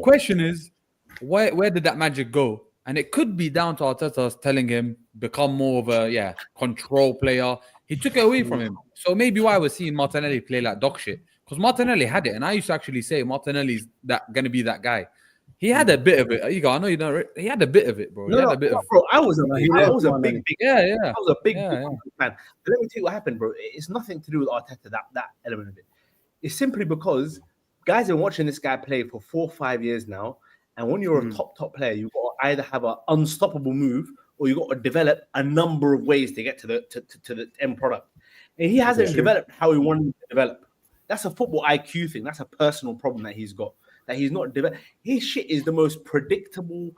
question is, where did that magic go? And it could be down to Arteta telling him become more of a control player. He took it away from him. So maybe why we're seeing Martinelli play like dog shit. Because Martinelli had it, and I used to actually say Martinelli's gonna be that guy. He had a bit of it. I know you know. He had a bit of it, bro. Bro, I was a big fan. But let me tell you what happened, bro. It's nothing to do with Arteta, that element of it. It's simply because guys have been watching this guy play for 4 or 5 years now, and when you're a top player, you've got to either have an unstoppable move or you've got to develop a number of ways to get to the end product. And he hasn't developed how he wanted to develop. That's a football IQ thing. That's a personal problem that he's got. That he's not developed. His shit is the most predictable,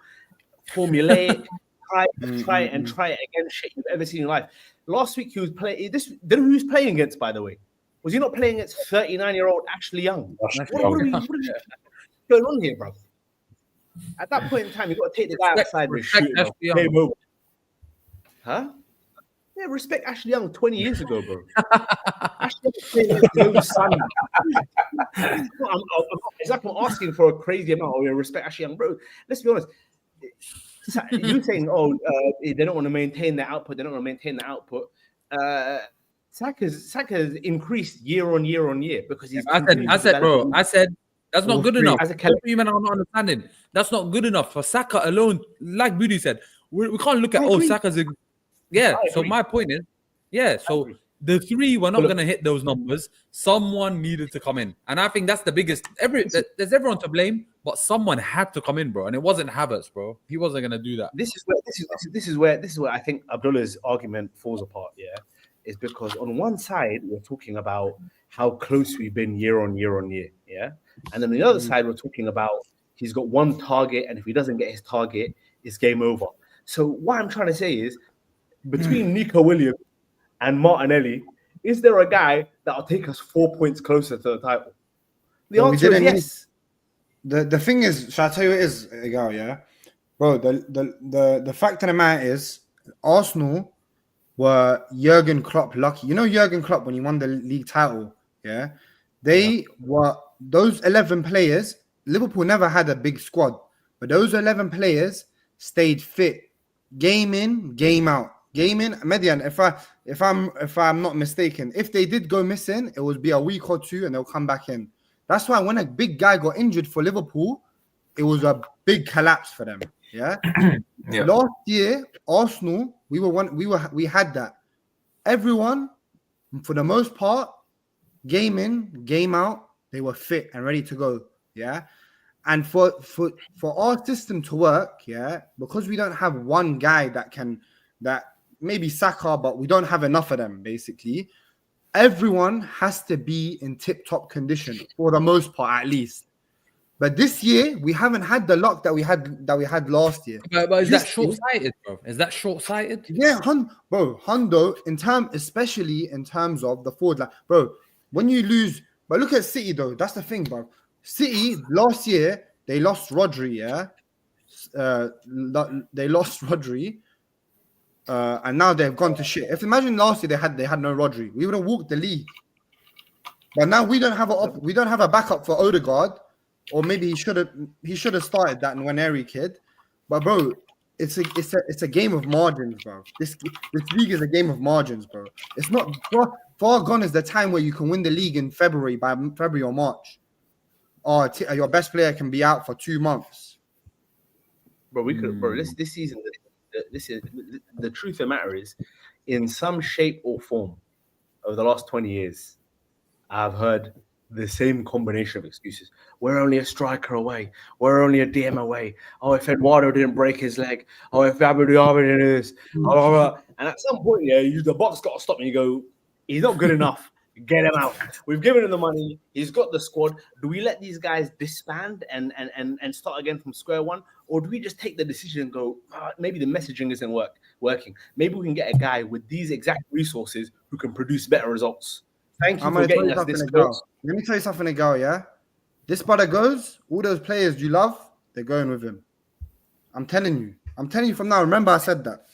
formulaic. try it again shit you've ever seen in your life. Last week he was playing. Do you know who he was playing against, by the way? Was he not playing against 39-year-old Ashley Young? What are we going on here, bro? At that point in time, you got to take the guy outside and shoot him. Game over. Huh? Yeah, respect Ashley Young 20 years ago, bro. Ashley Young playing against his own son. It's like I'm asking for a crazy amount of respect Ashley Young, bro. Let's be honest. You're saying, they don't want to maintain their output. They don't want to maintain the output. Saka's increased year on year because he's. I said that's not good enough. As a you men are not understanding. That's not good enough for Saka alone. Like Budi said, we can't look at Saka's. So my point is, so the three were not going to hit those numbers. Someone needed to come in, and I think that's the biggest. There's everyone to blame, but someone had to come in, bro, and it wasn't Havertz, bro. He wasn't going to do that. This is where I think Abdullah's argument falls apart. Yeah, is because on one side we're talking about how close we've been year on year, yeah, and then on the other side we're talking about he's got one target, and if he doesn't get his target, it's game over. So what I'm trying to say is, between Nico Williams and Martinelli, is there a guy that'll take us 4 points closer to the title? The answer is yes. The thing is, shall I tell you what it is, Igal, yeah? Bro, the fact of the matter is, Arsenal were Jurgen Klopp lucky. You know Jurgen Klopp, when he won the league title, yeah? They were, those 11 players, Liverpool never had a big squad, but those 11 players stayed fit. Game in, game out. Game in, Median, if I'm not mistaken, if they did go missing, it would be a week or two and they'll come back in. That's why when a big guy got injured for Liverpool, it was a big collapse for them. Yeah. Last year, Arsenal, we had that. Everyone, for the most part, game in, game out, they were fit and ready to go. Yeah. And for our system to work, yeah, because we don't have one guy that maybe Saka, but we don't have enough of them, basically. Everyone has to be in tip-top condition for the most part, at least. But this year, we haven't had the luck that we had last year. But is that short-sighted, bro? Is that short-sighted? Yeah, Hundo, especially in terms of the forward line. Bro, when you lose, but look at City, though. That's the thing, bro. City, last year, they lost Rodri, yeah? They lost Rodri. And now they've gone to shit. If imagine last year they had no Rodri, we would have walked the league. But now we don't have a backup for Odegaard, or maybe he should have started that Nwaneri kid. But bro, it's a game of margins, bro. This league is a game of margins, bro. It's not far gone is the time where you can win the league in February or March. Or your best player can be out for 2 months. Bro, we could, bro. This season. This is the truth of the matter is, in some shape or form, over the last 20 years, I've heard the same combination of excuses. We're only a striker away. We're only a DM away. Oh, if Eduardo didn't break his leg. Oh, if Abdul didn't do this. And at some point, the box got to stop and you go, he's not good enough. Get him out. We've given him the money. He's got the squad. Do we let these guys disband and start again from square one? Or do we just take the decision and go, maybe the messaging isn't working. Maybe we can get a guy with these exact resources who can produce better results. Thank you for getting us this close. Let me tell you something, Agal, yeah? This brother goes, all those players you love, they're going with him. I'm telling you from now. Remember I said that.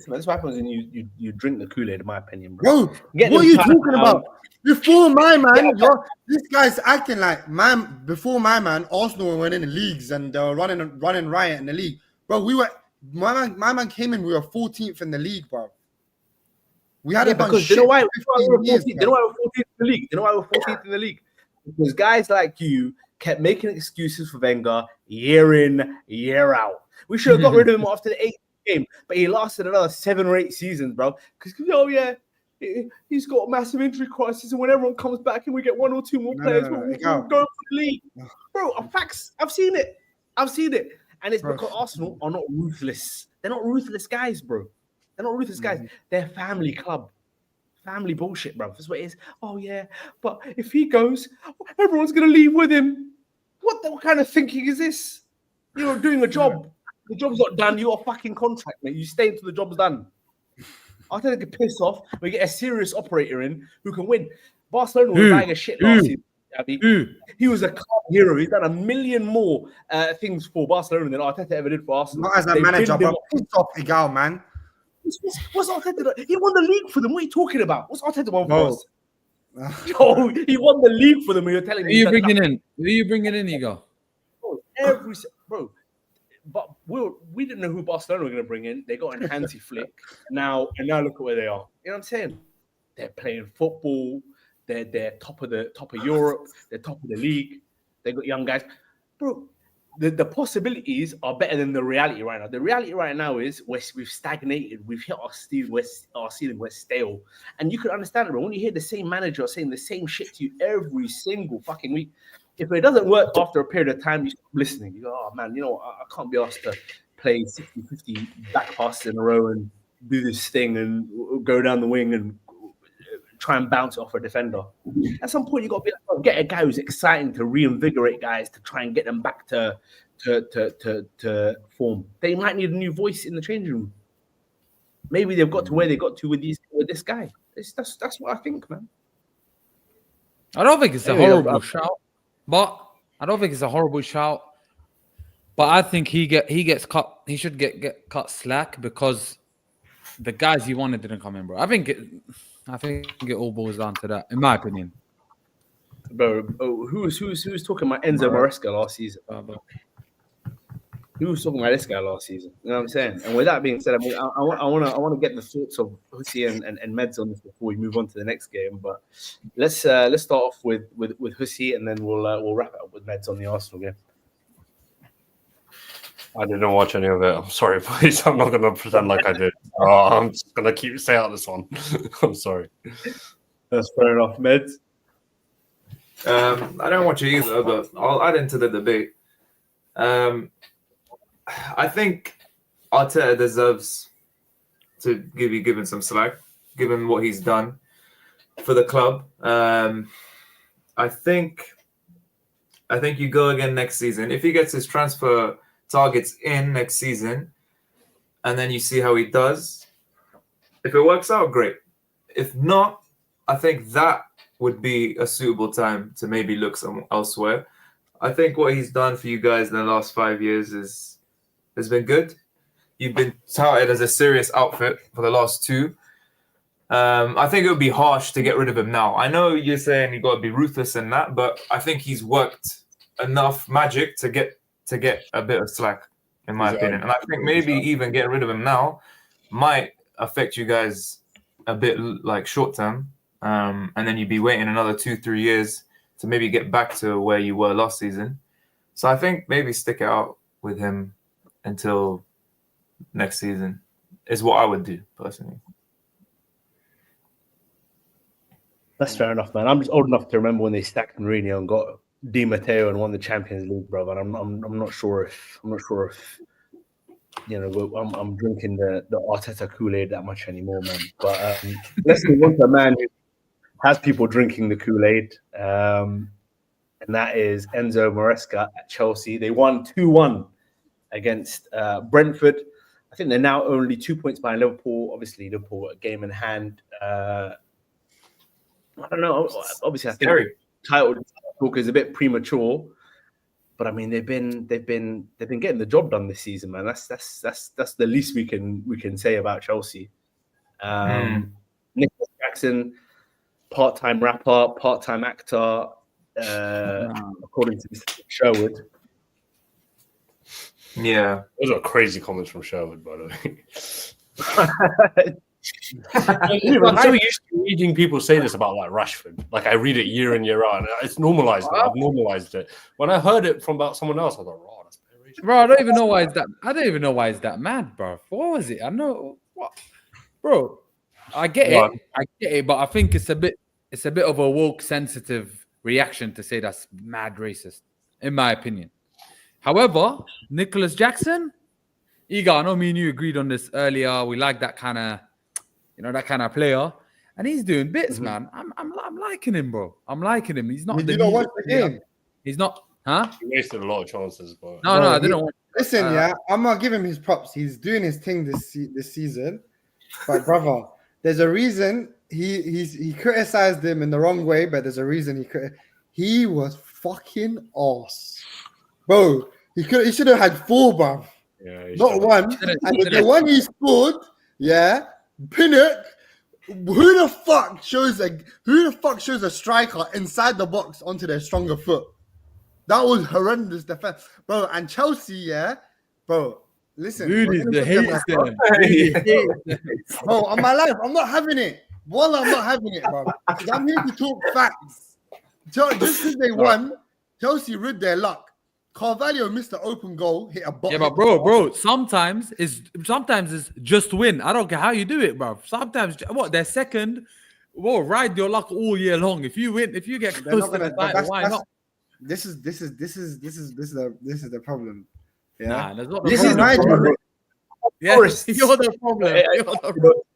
That's what happens when you drink the Kool-Aid, in my opinion, bro. What are you talking about? Before my man, this guy's acting like man. Before my man, Arsenal went in the leagues and they were running riot in the league, bro. My man came in. We were 14th in the league, bro. We had because you know why we're 14th. You know why we're 14th in the league. You know why we're 14th in the league? Because guys like you kept making excuses for Wenger year in, year out. We should have got rid of him after the 8th game, but he lasted another 7 or 8 seasons, bro. Because he's got a massive injury crisis, and when everyone comes back and we get 1 or 2 more players, we'll go for the league, bro. Facts. I've seen it, and it's because Arsenal are not ruthless. They're not ruthless guys, bro. They're not ruthless guys. They're family club. Family bullshit, bro. That's what it is. Oh yeah, but if he goes, everyone's gonna leave with him. What kind of thinking is this? You're doing a job. The job's not done. You got a fucking contract, mate. You stay until the job's done. Arteta can piss off. We get a serious operator in who can win. Barcelona was buying a shit last season. He was a club hero. He's done a million more things for Barcelona than Arteta ever did for Arsenal. Not as a manager, bro. Piss off, Igal, man. What's Arteta? He won the league for them. What are you talking about? What's Arteta won for us? Yo, he won the league for them. You're telling me. Who are you bringing in, Igal? Bro. But we didn't know who Barcelona were going to bring in. They got an Hansi Flick. Now look at where they are. You know what I'm saying? They're playing football. They're top of Europe. They're top of the league. They got young guys, bro. The possibilities are better than the reality right now. The reality right now is we've stagnated. We've hit our ceiling. We're stale. And you can understand it, bro. When you hear the same manager saying the same shit to you every single fucking week, if it doesn't work after a period of time, you stop listening. You go, oh man, I can't be asked to play 60-50 back passes in a row and do this thing and go down the wing and try and bounce it off a defender. At some point, you got to be like, oh, get a guy who's exciting to reinvigorate guys to try and get them back to form. They might need a new voice in the changing room. Maybe they've got to where they got to with this guy. That's what I think, man. I don't think it's a horrible shout, but I think he gets cut. He should get cut slack because the guys he wanted didn't come in, bro. I think it all boils down to that, in my opinion. Bro, who was talking about Enzo Maresca last season? Who was talking about this guy last season? You know what I'm saying? And with that being said, I mean, I want to get the thoughts of Hussey and Meds on this before we move on to the next game. But let's start off with Hussey, and then we'll wrap it up with Meds on the Arsenal game. I didn't watch any of it. I'm sorry, please. I'm not going to pretend like I did. I'm just going to stay out this one. I'm sorry. That's fair enough. Meds? I don't watch it either, but I'll add into the debate. I think Arteta deserves to be given some slack, given what he's done for the club. I think you go again next season. If he gets his transfer targets in next season, and then you see how he does. If it works out, great. If not, I think that would be a suitable time to maybe look elsewhere. I think what he's done for you guys in the last 5 years has been good. You've been touted as a serious outfit for the last 2. I think it would be harsh to get rid of him now. I know you're saying you got to be ruthless in that, but I think he's worked enough magic to get a bit of slack, in my opinion. And I think maybe even getting rid of him now might affect you guys a bit like short term. And then you'd be waiting another 2-3 years to maybe get back to where you were last season. So I think maybe stick it out with him until next season is what I would do personally. That's fair enough, man. I'm just old enough to remember when they stacked Mourinho and got Di Matteo and won the Champions League, bro. And I'm not sure if I'm drinking the Arteta Kool-Aid that much anymore, man. But let's move on to a man who has people drinking the Kool-Aid, and that is Enzo Maresca at Chelsea. They won 2-1 against Brentford. I think they're now only 2 points behind Liverpool. Obviously, Liverpool a game in hand. I don't know. Obviously, I think title talk is a bit premature, but I mean they've been getting the job done this season, man. That's the least we can say about Chelsea. Nicholas Jackson, part-time rapper, part-time actor, according to Mr. Sherwood. Yeah, those are crazy comments from Sherwood, by the way. I'm so used to reading people say this about like Rashford. Like I read it year in, year out, and it's normalized. I've normalized it. When I heard it from about someone else, I thought, "Oh, that's very racist." Bro, I don't even know why it's that mad, bro. What was it? I know what, bro. I get it, but I think it's a bit of a woke, sensitive reaction to say that's mad racist, in my opinion. However, Nicholas Jackson, Iga, I know me and you agreed on this earlier. We like that kind of. That kind of player, and he's doing bits, man. I'm liking him, bro. I'm liking him. He's not. Did you not watch the game? He's not, huh? He wasted a lot of chances, but no, I didn't watch. Listen, I'm not giving him his props. He's doing his thing this season. But brother, there's a reason he criticized him in the wrong way, but there's a reason he was fucking arse. Bro, he should have had 4, bro. Yeah, not one. And the one he scored, Pinnock. Who the fuck shows a striker inside the box onto their stronger foot? That was horrendous defense, bro. And Chelsea, bro. Listen, bro. On my life, I'm not having it. Well, I'm not having it, bro. I'm here to talk facts. Just because they won, Chelsea rid their luck. Carvalho missed the open goal, hit a box. Yeah, but bro, sometimes it's just win. I don't care how you do it, bro. Sometimes they're second. Well, ride your luck all year long. If you win, if you get close to the title, why not? This is the problem. Yeah, nah, that's not this is my problem. Yeah, you're the problem.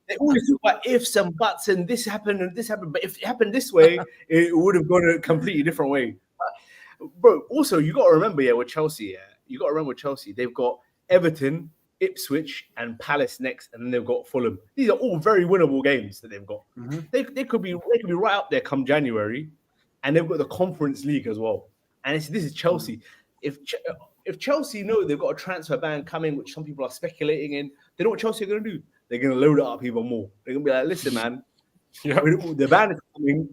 They always talk about ifs and buts and this happened and this happened. But if it happened this way, it would have gone a completely different way. Bro, also, you got to remember, with Chelsea, they've got Everton, Ipswich, and Palace next, and then they've got Fulham. These are all very winnable games that they've got. Mm-hmm. They could be right up there come January, and they've got the Conference League as well. And this is Chelsea. If Chelsea know they've got a transfer ban coming, which some people are speculating in, they know what Chelsea are going to do. They're going to load it up even more. They're going to be like, listen, man, the ban is coming.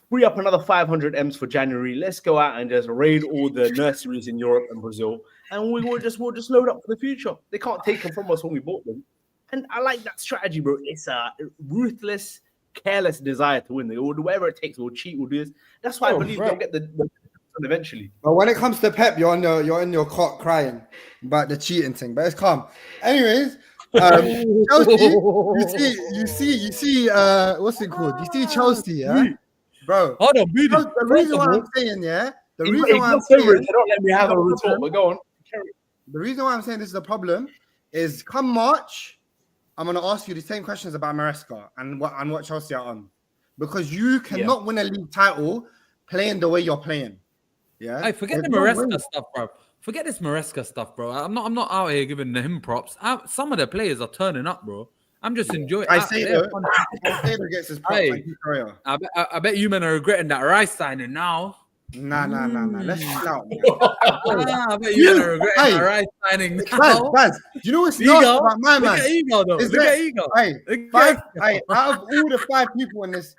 Free up another 500 M's for January. Let's go out and just raid all the nurseries in Europe and Brazil, and we'll just load up for the future. They can't take them from us when we bought them, and I like that strategy, bro. It's a ruthless, careless desire to win. They will do whatever it takes. We'll cheat. We'll do this. That's why I believe they'll get the eventually. But when it comes to Pep, you're in your cot crying about the cheating thing. But it's calm. Anyways, Chelsea, you see, what's it called? You see Chelsea, yeah. Bro, hold on, the reason why I'm saying, they don't let me have a retort, but go on. The reason why I'm saying this is a problem is come March, I'm gonna ask you the same questions about Maresca and what Chelsea are on. Because you cannot win a league title playing the way you're playing. Yeah. Hey, forget the Maresca stuff, bro. Forget this Maresca stuff, bro. I'm not out here giving him props. Some of the players are turning up, bro. I'm just enjoying. I say gets his props. Hey, I bet you men are regretting that Rice signing now. Nah. Let's chill out. I bet you men are regretting that Rice signing now. Baz, do you know what's not about my man? Look at Ego, though. Look at Ego. Out of all the 5 people in this,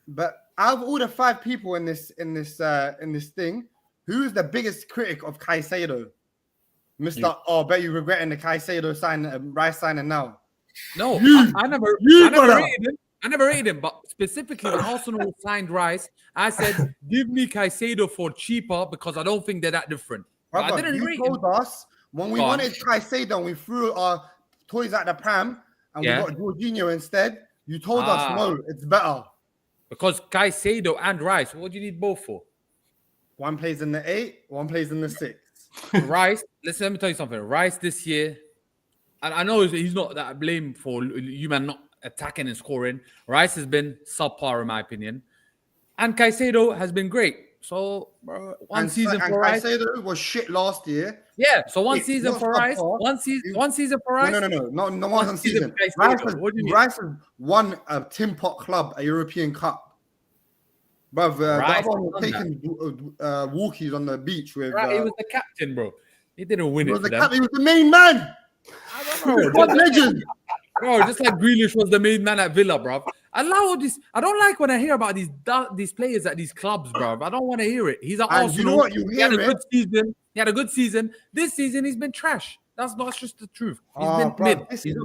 but out of all the 5 people in this thing, who is the biggest critic of Caicedo? Mr. I bet you regretting the Caicedo Rice signing now. No, I never rated him, but specifically when Arsenal signed Rice, I said, give me Caicedo for cheaper because I don't think they're that different. Brother, I didn't rate told us when we wanted Caicedo and we threw our toys at the pram and we got Jorginho instead, you told us, no, it's better. Because Caicedo and Rice, what do you need both for? One plays in the 8, one plays in the 6. Rice, listen, let me tell you something. Rice this year, and I know he's not that blame for you man not attacking and scoring. Rice has been subpar in my opinion, and Caicedo has been great. So one season for Rice. Caicedo was shit last year. Yeah, so one season for Rice. One season for Rice. No, one season. Rice has won a Tin Pot Club, a European Cup. Bruv, that one was taking walkies on the beach with. Right, he was the captain, bro. He didn't win it. He was the main man. I don't know. What legend? Bro, just like Grealish was the main man at Villa, bro. Allow all this. I don't like when I hear about these players at these clubs, bro. I don't want to hear it. He's at Arsenal. You know what? He had a good season. He had a good season. This season, he's been trash. That's just the truth. He's been mid.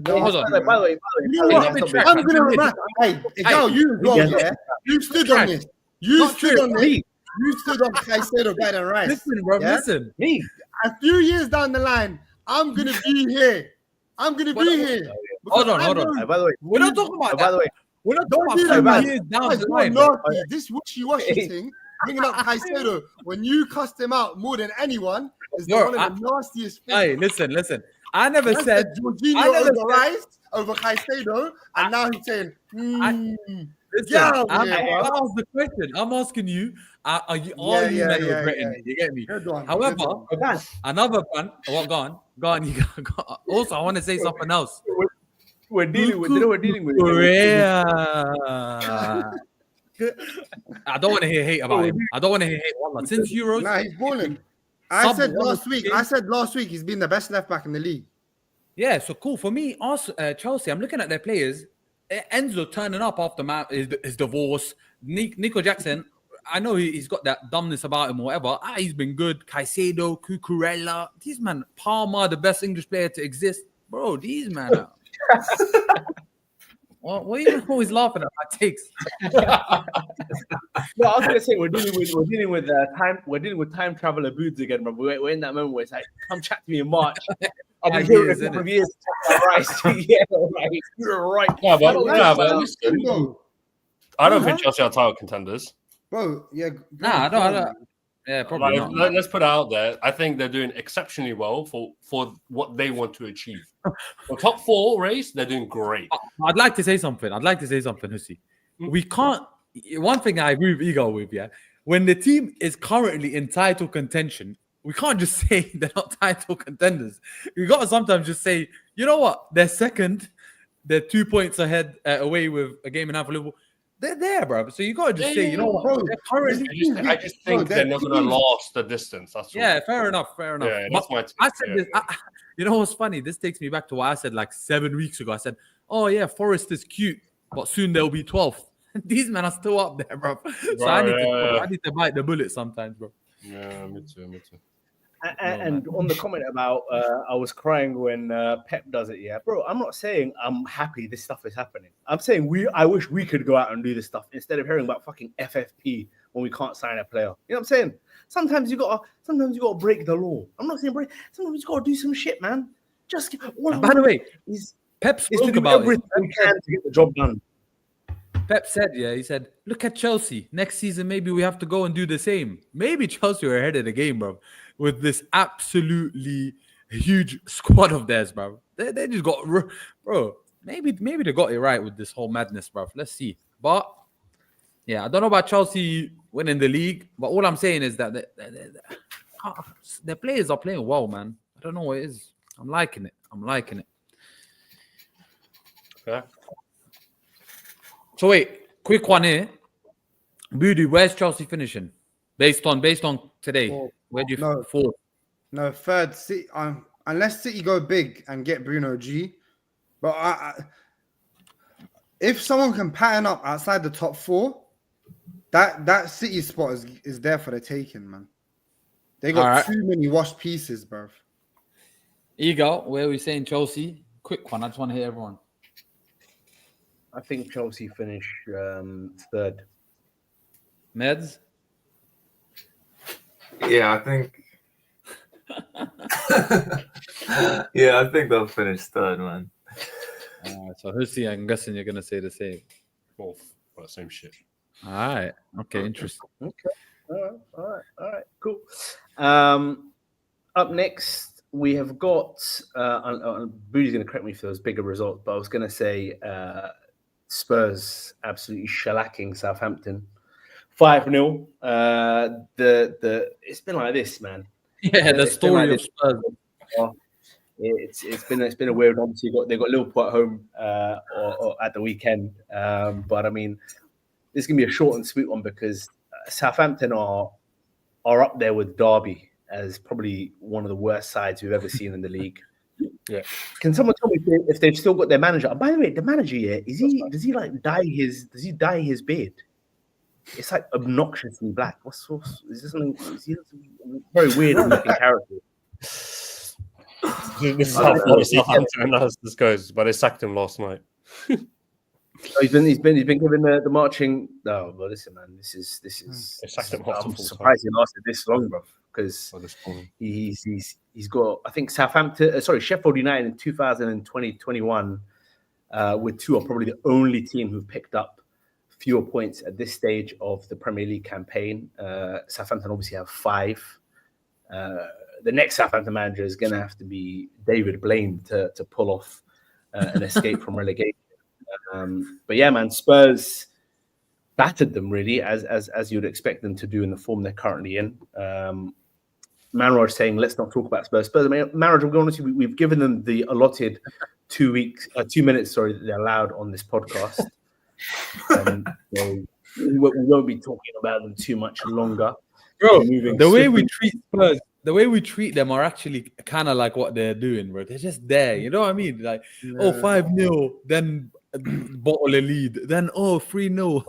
Hold on. By the way, you know what? I'm gonna remind. Hey, you go there. You stood on this. You stood on this. You stood on Caicedo better than Rice. Listen, bro. Listen. Me. A few years down the line, I'm gonna be here. Hold on. By the way, we're not talking about that. By the way, we're not talking about 2 years down the line. This wishy-washy thing, bringing up Caicedo when you cussed him out more than anyone is one of the nastiest things. Hey, listen. I never said Jorginho over Rice, over Caicedo, and now he's saying, Listen, I asked the question. I'm asking you, are you regretting it? You get me? However, another one. Well, go on. You go. Also, I want to say something else. We're dealing with. Korea. I don't want to hear hate about him. I don't want to hear hate. Wallah. Since Euros, nah, he's balling. I said last week he's been the best left back in the league. Yeah, so cool for me. Also, Chelsea. I'm looking at their players. Enzo turning up after his divorce. Nico Jackson. I know he's got that dumbness about him or whatever. He's been good. Caicedo, Cucurella. These man, Palmer, the best English player to exist. Bro, these man. What are you always laughing at my takes? No, I was gonna say we're dealing with time traveler boots again, bro. We're in that moment where it's like, come chat to me in March. I've been here a couple of years. Yeah, right. You're right. But listen, I don't think Chelsea are title contenders. Bro, yeah. Nah, I don't. Yeah, probably not. Let's put it out there. I think they're doing exceptionally well for what they want to achieve. For top 4 race, they're doing great. I'd like to say something, Hussey. We can't. One thing I agree with Ego with, yeah. When the team is currently in title contention, we can't just say they're not title contenders. We got to sometimes just say, you know what? They're second. They're 2 points ahead away with a game and a half of Liverpool. They're there, bro. So you got to just say, you know what? Bro, I just think they're not going to last the distance. That's all. Yeah, fair enough. Yeah, that's my take. I said this. You know what's funny? This takes me back to what I said like 7 weeks ago. I said, oh, yeah, Forest is cute, but soon they'll be 12th. These men are still up there, bro. So I need to bite the bullet sometimes, bro. Yeah, me too. And on the comment about I was crying when Pep does it, yeah, bro. I'm not saying I'm happy this stuff is happening. I'm saying I wish we could go out and do this stuff instead of hearing about fucking FFP when we can't sign a player. You know what I'm saying? Sometimes you gotta break the law. I'm not saying break. Sometimes you gotta do some shit, man. Just by the way, Pep spoke about everything we can to get the job done. Pep said, he said, look at Chelsea. Next season, maybe we have to go and do the same. Maybe Chelsea are ahead of the game, bro, with this absolutely huge squad of theirs, bro. They just got, bro, maybe they got it right with this whole madness, bro. Let's see. But, yeah, I don't know about Chelsea winning the league, but all I'm saying is that the players are playing well, man. I don't know what it is. I'm liking it. Yeah. So wait, quick one here. Booty, where's Chelsea finishing? Based on today, where do you fourth? No, third. City, unless City go big and get Bruno G. But if someone can pattern up outside the top 4, that City spot is there for the taking, man. They got too many washed pieces, bro. Ego, where are we saying Chelsea? Quick one. I just want to hear everyone. I think Chelsea finish third. Meds? Yeah, I think. I think they'll finish third, man. So Hussey, I'm guessing you're gonna say the same. Fourth, well, same shit. All right. Okay. Interesting. Okay. All right. Cool. Up next, we have got. Booty's gonna correct me for those bigger results, but I was gonna say. Spurs absolutely shellacking Southampton 5-0. It's been like this, man. Yeah, the story of Spurs. It's been a weird. Obviously, they got Liverpool at home or at the weekend. But I mean, this is gonna be a short and sweet one because Southampton are up there with Derby as probably one of the worst sides we've ever seen in the league. Yeah. Can someone tell me if they've still got their manager? And by the way, the manager here does he dye his beard? It's like obnoxiously black. Is this something? Is he a very weird looking character? This is how Southampton analysis goes, but they sacked him last night. He's been given the marching. No, but listen, man, this is. I'm surprised he lasted this long, bro. Because he's got, I think Sheffield United in 2020-21 with 2 are probably the only team who've picked up fewer points at this stage of the Premier League campaign. Southampton obviously have 5. The next Southampton manager is going to have to be David Blaine to pull off an escape from relegation. But yeah, man, Spurs battered them really, as you'd expect them to do in the form they're currently in. Manraj saying, "Let's not talk about Spurs." Spurs, Manraj, I'm honest, we've given them the allotted 2 minutes, that they're allowed on this podcast. So we won't be talking about them too much longer. Bro, the way we treat Spurs, the way we treat them are actually kind of like what they're doing, bro. They're just there, you know what I mean? Like, 5-0, then bottle a lead, then 3-0.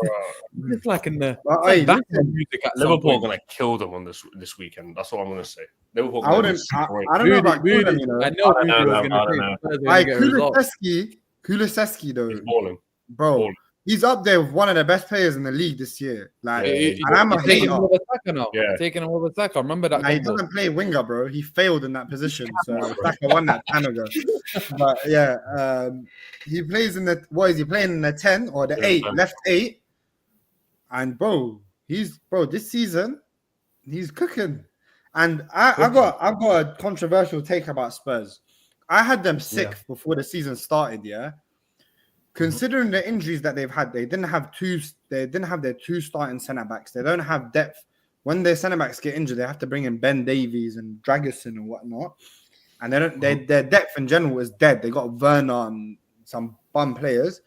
It's like in the background music. Liverpool are gonna kill them on this weekend. That's what I'm gonna say. Liverpool. I don't know about Kulusevski, you know. I know. Kulusevski though, he's balling, bro. He's up there with one of the best players in the league this year. Like, and I'm a hater. Taking him over Saka. Remember that? He doesn't play winger, bro. He failed in that position, so Saka won that time ago. But yeah, he plays in the Is he playing in the 10 or the 8, left 8? And this season he's cooking. And I got a controversial take about Spurs. I had them 6th before the season started. Yeah. Considering the injuries that they've had, they didn't have their 2 starting centre backs. They don't have depth. When their centre backs get injured, they have to bring in Ben Davies and Dragusin and whatnot. And their depth in general is dead. They got Werner and some bum players.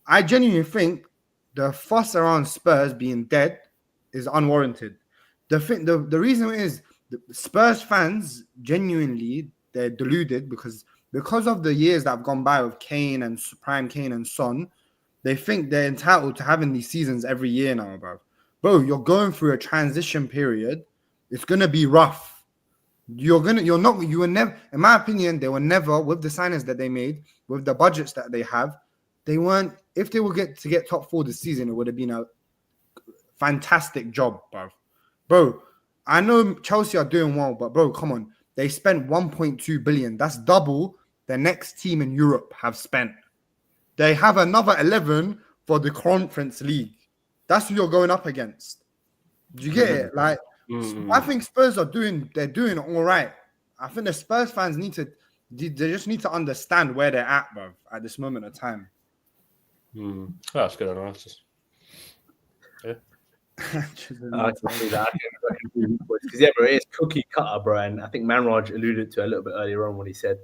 I genuinely think the fuss around Spurs being dead is unwarranted. The reason is the Spurs fans genuinely, they're deluded because of the years that have gone by with Kane and Prime Kane and Son. They think they're entitled to having these seasons every year now, bro. You're going through a transition period. It's gonna be rough. You were never, in my opinion, they were never, with the signings that they made, with the budgets that they have, they weren't. If they were to get top 4 this season, it would have been a fantastic job, bro. I know Chelsea are doing well, but bro, come on. They spent 1.2 billion. That's double the next team in Europe have spent. They have another 11 for the Conference League. That's who you're going up against. Do you get it? Like, I think Spurs they're doing all right. I think the Spurs fans they just need to understand where they're at, bro, at this moment of time. That's good analysis. Yeah. I can see that. Because bro, it's cookie cutter, bro. And I think Manraj alluded to a little bit earlier on when he said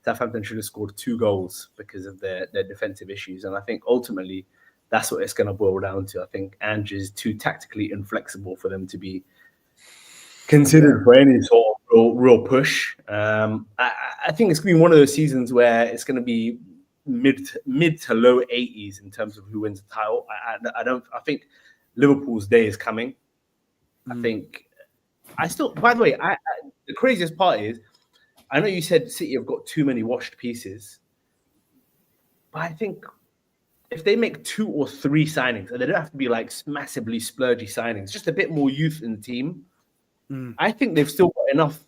Southampton should have scored 2 goals because of their defensive issues. And I think ultimately that's what it's going to boil down to. I think Ange is too tactically inflexible for them to be considered for any sort of real push. I think it's going to be one of those seasons where it's going to be mid to low 80s in terms of who wins the title. I think Liverpool's day is coming. I think by the way, the craziest part is, I know you said City have got too many washed pieces, but I think if they make 2 or 3 signings, and they don't have to be like massively splurgy signings, just a bit more youth in the team, I think they've still got enough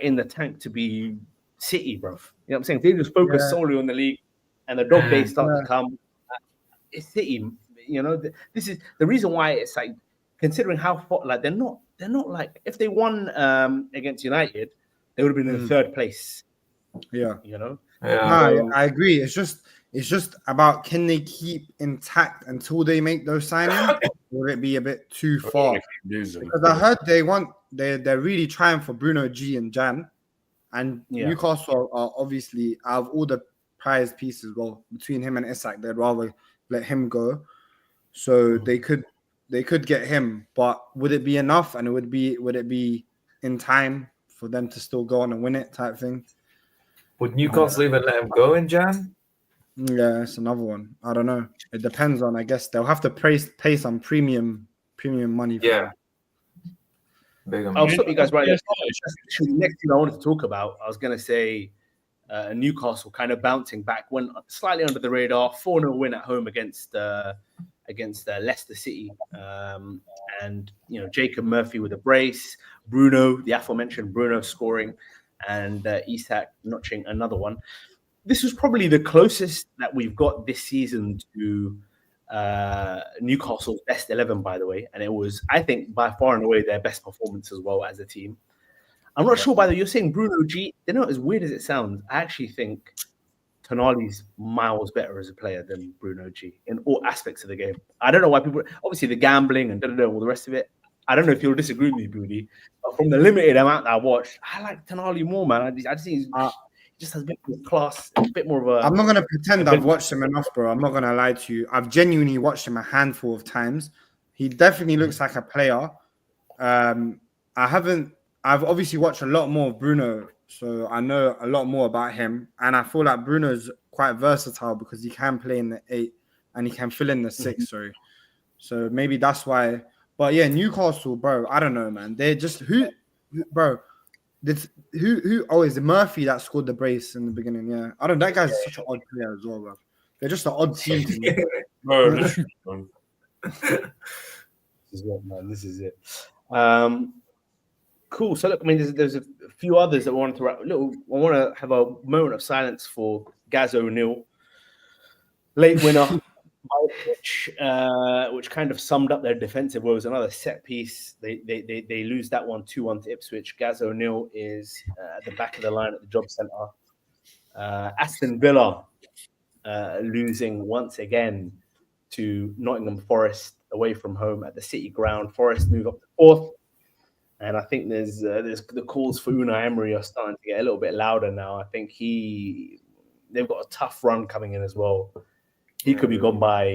in the tank to be City, bro. You know what I'm saying? If they just focus solely on the league and the dog days start to come, it's City. You know, this is the reason why it's like, considering how far, like they're not like, if they won against United, they would have been in 3rd place. Yeah, you know. No, I agree. It's just about, can they keep intact until they make those signings, or will it be a bit too far? Because I heard they're really trying for Bruno G and Jan, and Newcastle are obviously, out of all the prize pieces, well, between him and Isak, they'd rather let him go. So they could get him, but would it be enough? And would it be in time for them to still go on and win it, type thing? Would Newcastle even let him go in Jan? Yeah, it's another one. I don't know. It depends on. I guess they'll have to pay some premium money. For I'll stop you guys right there. The next thing I wanted to talk about, I was going to say Newcastle kind of bouncing back, went slightly under the radar, 4-0 win at home against Leicester City, and Jacob Murphy with a brace, Bruno, the aforementioned Bruno scoring, and Isak notching another one. This was probably the closest that we've got this season to Newcastle's best 11, by the way, and it was, I think, by far and away their best performance as well as a team. I'm not sure, by the way, you're saying Bruno G. You know, as weird as it sounds, I actually think Tonali's miles better as a player than Bruno G in all aspects of the game. I don't know why people, obviously the gambling and all the rest of it. I don't know if you'll disagree with me, Booty, but from the limited amount that I watched, I like Tonali more, man. I just think he just has a bit more class, a bit more of a. I'm not gonna pretend I've watched him enough, bro. I'm not gonna lie to you. I've genuinely watched him a handful of times. He definitely looks like a player. I've obviously watched a lot more of Bruno, so I know a lot more about him. And I feel like Bruno's quite versatile because he can play in the 8 and he can fill in the 6, sorry. So maybe that's why. But yeah, Newcastle, bro, I don't know, man. They're just who oh, is it Murphy that scored the brace in the beginning? Yeah. I don't know. That guy's such an odd player as well, bro. They're just an odd team to me. Bro, This is it, man. This is it. Cool. So look, I mean, there's a few others that I wanted to wrap. I want to have a moment of silence for Gaz O'Neill, late winner, which kind of summed up their defensive woes. Another set piece. They lose that one 2-1 to Ipswich. Gaz O'Neill is at the back of the line at the job centre. Aston Villa losing once again to Nottingham Forest away from home at the City Ground. Forest move up to 4th. And I think there's the calls for Unai Emery are starting to get a little bit louder now. I think they've got a tough run coming in as well. He could be gone by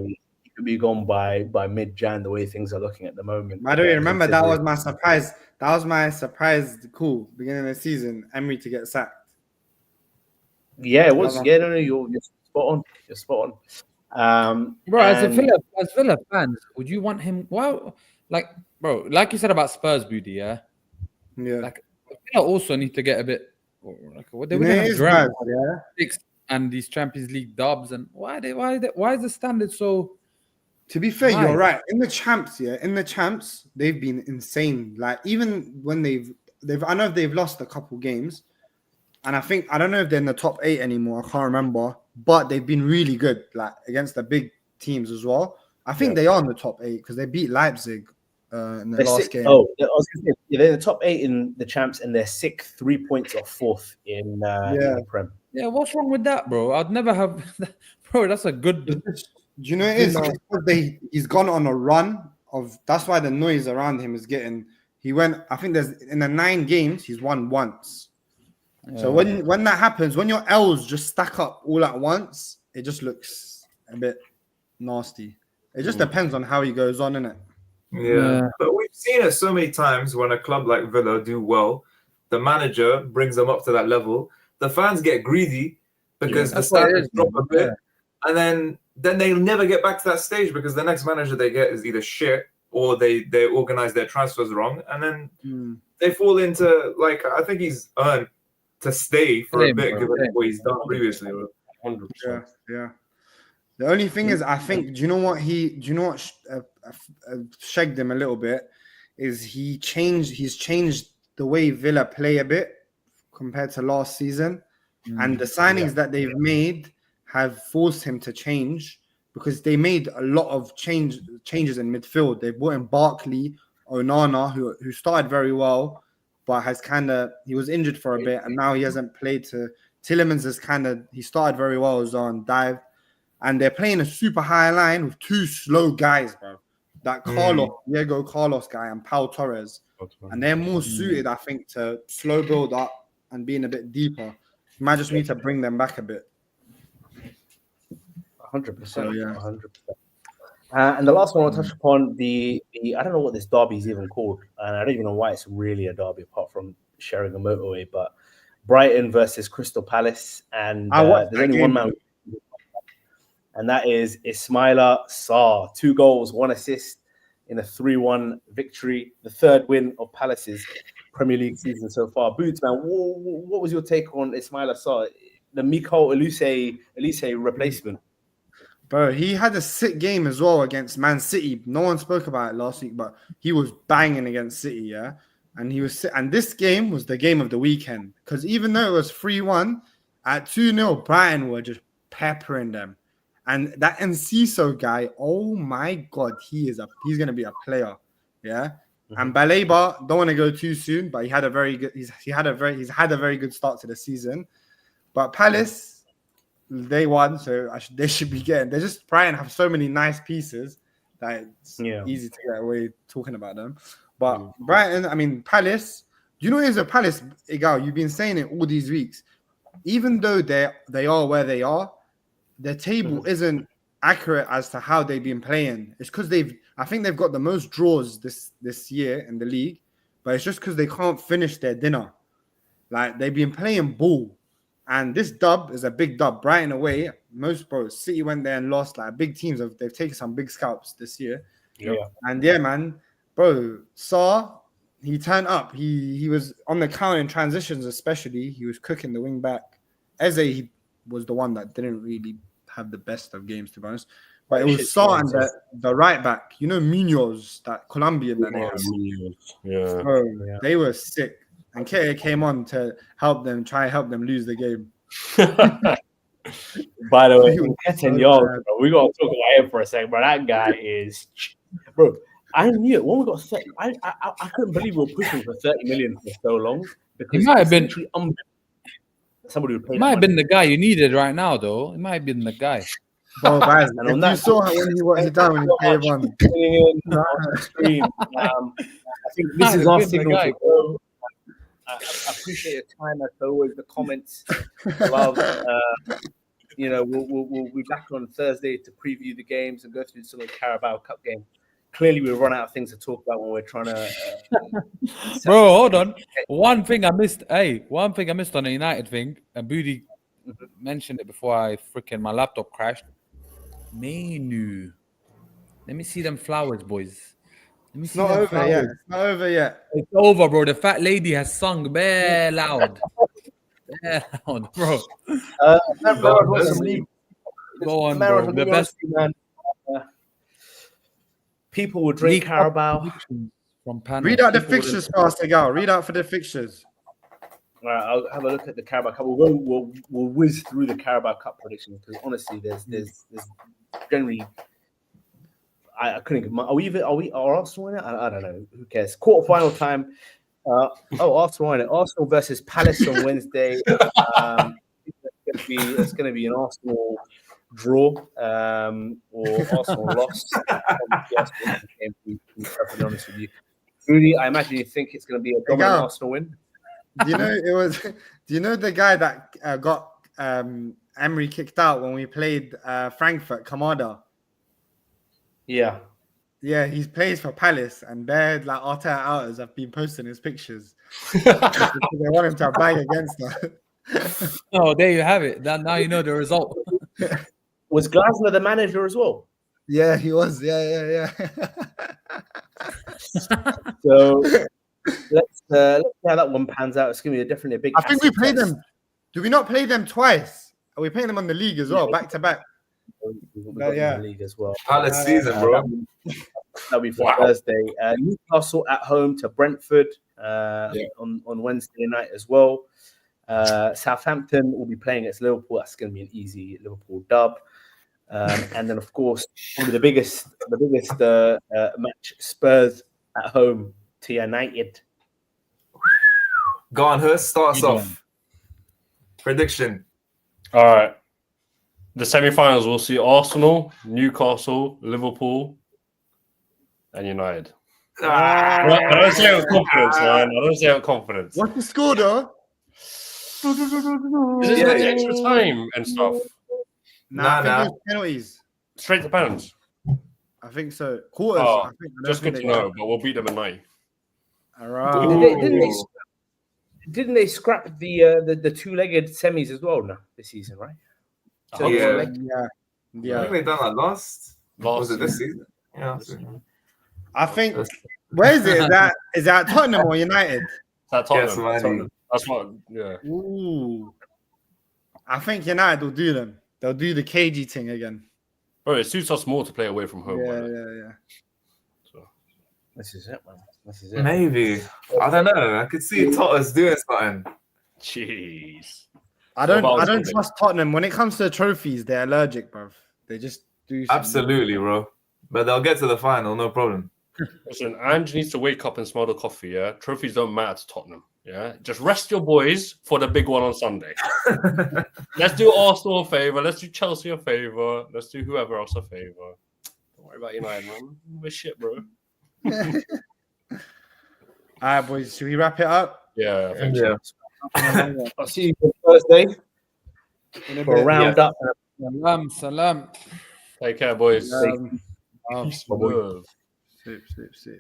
mid-Jan the way things are looking at the moment. I don't remember that was my surprise. That was my surprise call beginning of the season. Emery to get sacked. Yeah, it was. Yeah, no, you're spot on. You're spot on. Bro, as Villa fans, would you want him? Well, bro, like you said about Spurs, Booty, yeah. Like Villa also need to get a bit. What they wouldn't have dragged, and these Champions League dubs, and why is the standard so? To be fair, you're right. In the champs, they've been insane. Like even when they've I know they've lost a couple games, and I don't know if they're in the top 8 anymore. I can't remember, but they've been really good, like against the big teams as well. I think they are in the top 8 because they beat Leipzig in the last game. Oh, I was gonna say, they're in the top 8 in the champs, and they're 6th, 3 points off 4th in the Prem. Yeah, what's wrong with that, bro? I'd never have, bro. That's a good. Do you know what it is? He's gone on a run of. That's why the noise around him is getting. He went. I think there's in the 9 games he's won once. Yeah. So when that happens, when your L's just stack up all at once, it just looks a bit nasty. It just depends on how he goes on, innit? Yeah, but we've seen it so many times when a club like Villa do well, the manager brings them up to that level. The fans get greedy because the standards drop a bit, and then they'll never get back to that stage because the next manager they get is either shit or they organize their transfers wrong, and then they fall into I think he's earned to stay for a bit given what he's done previously. 100%. Yeah. The only thing is, I think, do you know what shagged him a little bit is he's changed the way Villa play a bit compared to last season, and the signings that they've made have forced him to change because they made a lot of changes in midfield. They brought in Barkley, Onana, who started very well, but he was injured for a bit, and now he hasn't played. Tielemans he started very well as on dive, and they're playing a super high line with 2 slow guys, bro. That Diego Carlos guy and Pau Torres, and they're more suited, I think, to slow build up and being a bit deeper. You might just need to bring them back a bit. 100%. So, yeah. 100%. And the last one I'll touch upon, the I don't know what this derby is even called, and I don't even know why it's really a derby apart from sharing a motorway, but Brighton versus Crystal Palace, and there's only one man, and that is Ismaila Sarr. 2 goals, 1 assist in a 3-1 victory, the 3rd win of Palace's Premier League season so far. Boots, man, what was your take on Ismaila Sarr, the Mikhail Elise replacement? Bro, he had a sick game as well against Man City. No one spoke about it last week, but he was banging against City, yeah? And this game was the game of the weekend because even though it was 3-1, at 2-0, Brighton were just peppering them. And that Enciso guy, oh my God, he's going to be a player, yeah? And Baleba, don't want to go too soon, but he had a very good start to the season. But Palace, they won, so they should be getting. They're just Brighton have so many nice pieces that it's easy to get away talking about them. But Brighton, I mean Palace. You know, is a Palace, Igal. You've been saying it all these weeks. Even though they are where they are, their table isn't accurate as to how they've been playing. It's because I think they've got the most draws this year in the league, but it's just because they can't finish their dinner. Like they've been playing ball, and this dub is a big dub. Brighton away, City went there and lost. Like big teams they've taken some big scalps this year. Yeah, and man, bro, he turned up. He was on the counter in transitions, especially. He was cooking the wing back. Eze, he was the one that didn't really have the best of games, to be honest. But it was Sarr and the right back. You know, Munoz, that Colombian that they had. Bro, they were sick. And Kete came on to try and help them lose the game. By the way, Kete, we got to talk about him for a second, bro. That guy is... Bro, I knew it when we got 30. I couldn't believe we were pushing for 30 million for so long. He might have been somebody would pay. Might have been the guy you needed right now, though. It might have been the guy. Bro, guys, and you saw when he done when he came on. I think this is our signal to go. I appreciate your time as always. The comments. Love. We'll be back on Thursday to preview the games and go through some of the Carabao Cup game. Clearly, we've run out of things to talk about when we're trying to. Bro, hold on. One thing I missed on the United thing, and Booty mentioned it before my laptop crashed. Menu. Let me see them flowers, boys. Let me see them over flowers. Yet. It's not over yet. It's over, bro. The fat lady has sung bare loud. Bro. Go on, bro. The best man. People will drink Carabao. Read out the fixtures fast, Gal. Read out for the fixtures. All right, I'll have a look at the Carabao Cup. We'll whiz through the Carabao Cup predictions because honestly, there's generally I couldn't give. Are Arsenal in it? I don't know. Who cares? Quarterfinal time. Arsenal in it. Arsenal versus Palace on Wednesday. It's going to be an Arsenal draw or Arsenal loss. To be perfectly honest with you, Rudy, I imagine you think it's going to be a dominant Arsenal win. Do you know the guy that got Emery kicked out when we played Frankfurt, Kamada? Yeah, he plays for Palace, and they're like Arteta outers have been posting his pictures. They want him to bang against us. Oh, there you have it. Now you know the result. Was Glasner the manager as well? Yeah, he was. Yeah. So let's see how that one pans out. It's going to be definitely a big. I think we played them. Do we not play them twice? Are we playing them on the league as well, back to back? The league as well. Palace season, bro. That'll be for Thursday. Newcastle at home to Brentford on Wednesday night as well. Southampton will be playing against Liverpool. That's going to be an easy Liverpool dub. And then, of course, probably the biggest match: Spurs at home to United. Go on, Hurst. Start us off. Prediction. All right. The semi-finals will see Arsenal, Newcastle, Liverpool, and United. I don't say it with confidence, man. I don't say it with confidence. What's the score, though? Is it like extra time and stuff? Nah. Penalties. Straight to penalties. I think so. Quarters. Oh, I think, just good to know, but we'll beat them at 9. All right. Didn't they scrap the two-legged semis as well now this season, right? So yeah. I think they done that last. Was it this season? Yeah. I think. Where is it? Is that Tottenham or United? That's Tottenham. That's what. Yeah. Ooh. I think United will do them. They'll do the cagey thing again. Bro, it suits us more to play away from home. Yeah. So this is it, man. This is it. Maybe. I don't know. I could see Tottenham's doing something. Jeez. I don't trust Tottenham. When it comes to trophies, they're allergic, bro. They just do something. Absolutely, bro. But they'll get to the final, no problem. Listen, Ange needs to wake up and smell the coffee, yeah? Trophies don't matter to Tottenham. Yeah, just rest your boys for the big one on Sunday. Let's do Arsenal a favour. Let's do Chelsea a favour. Let's do whoever else a favour. Don't worry about United, man. We're shit, bro. All right, boys. Should we wrap it up? Yeah, I think so. I'll see you on Thursday for a round up. Salam. Take care, boys. Love. Peace, love. Sip.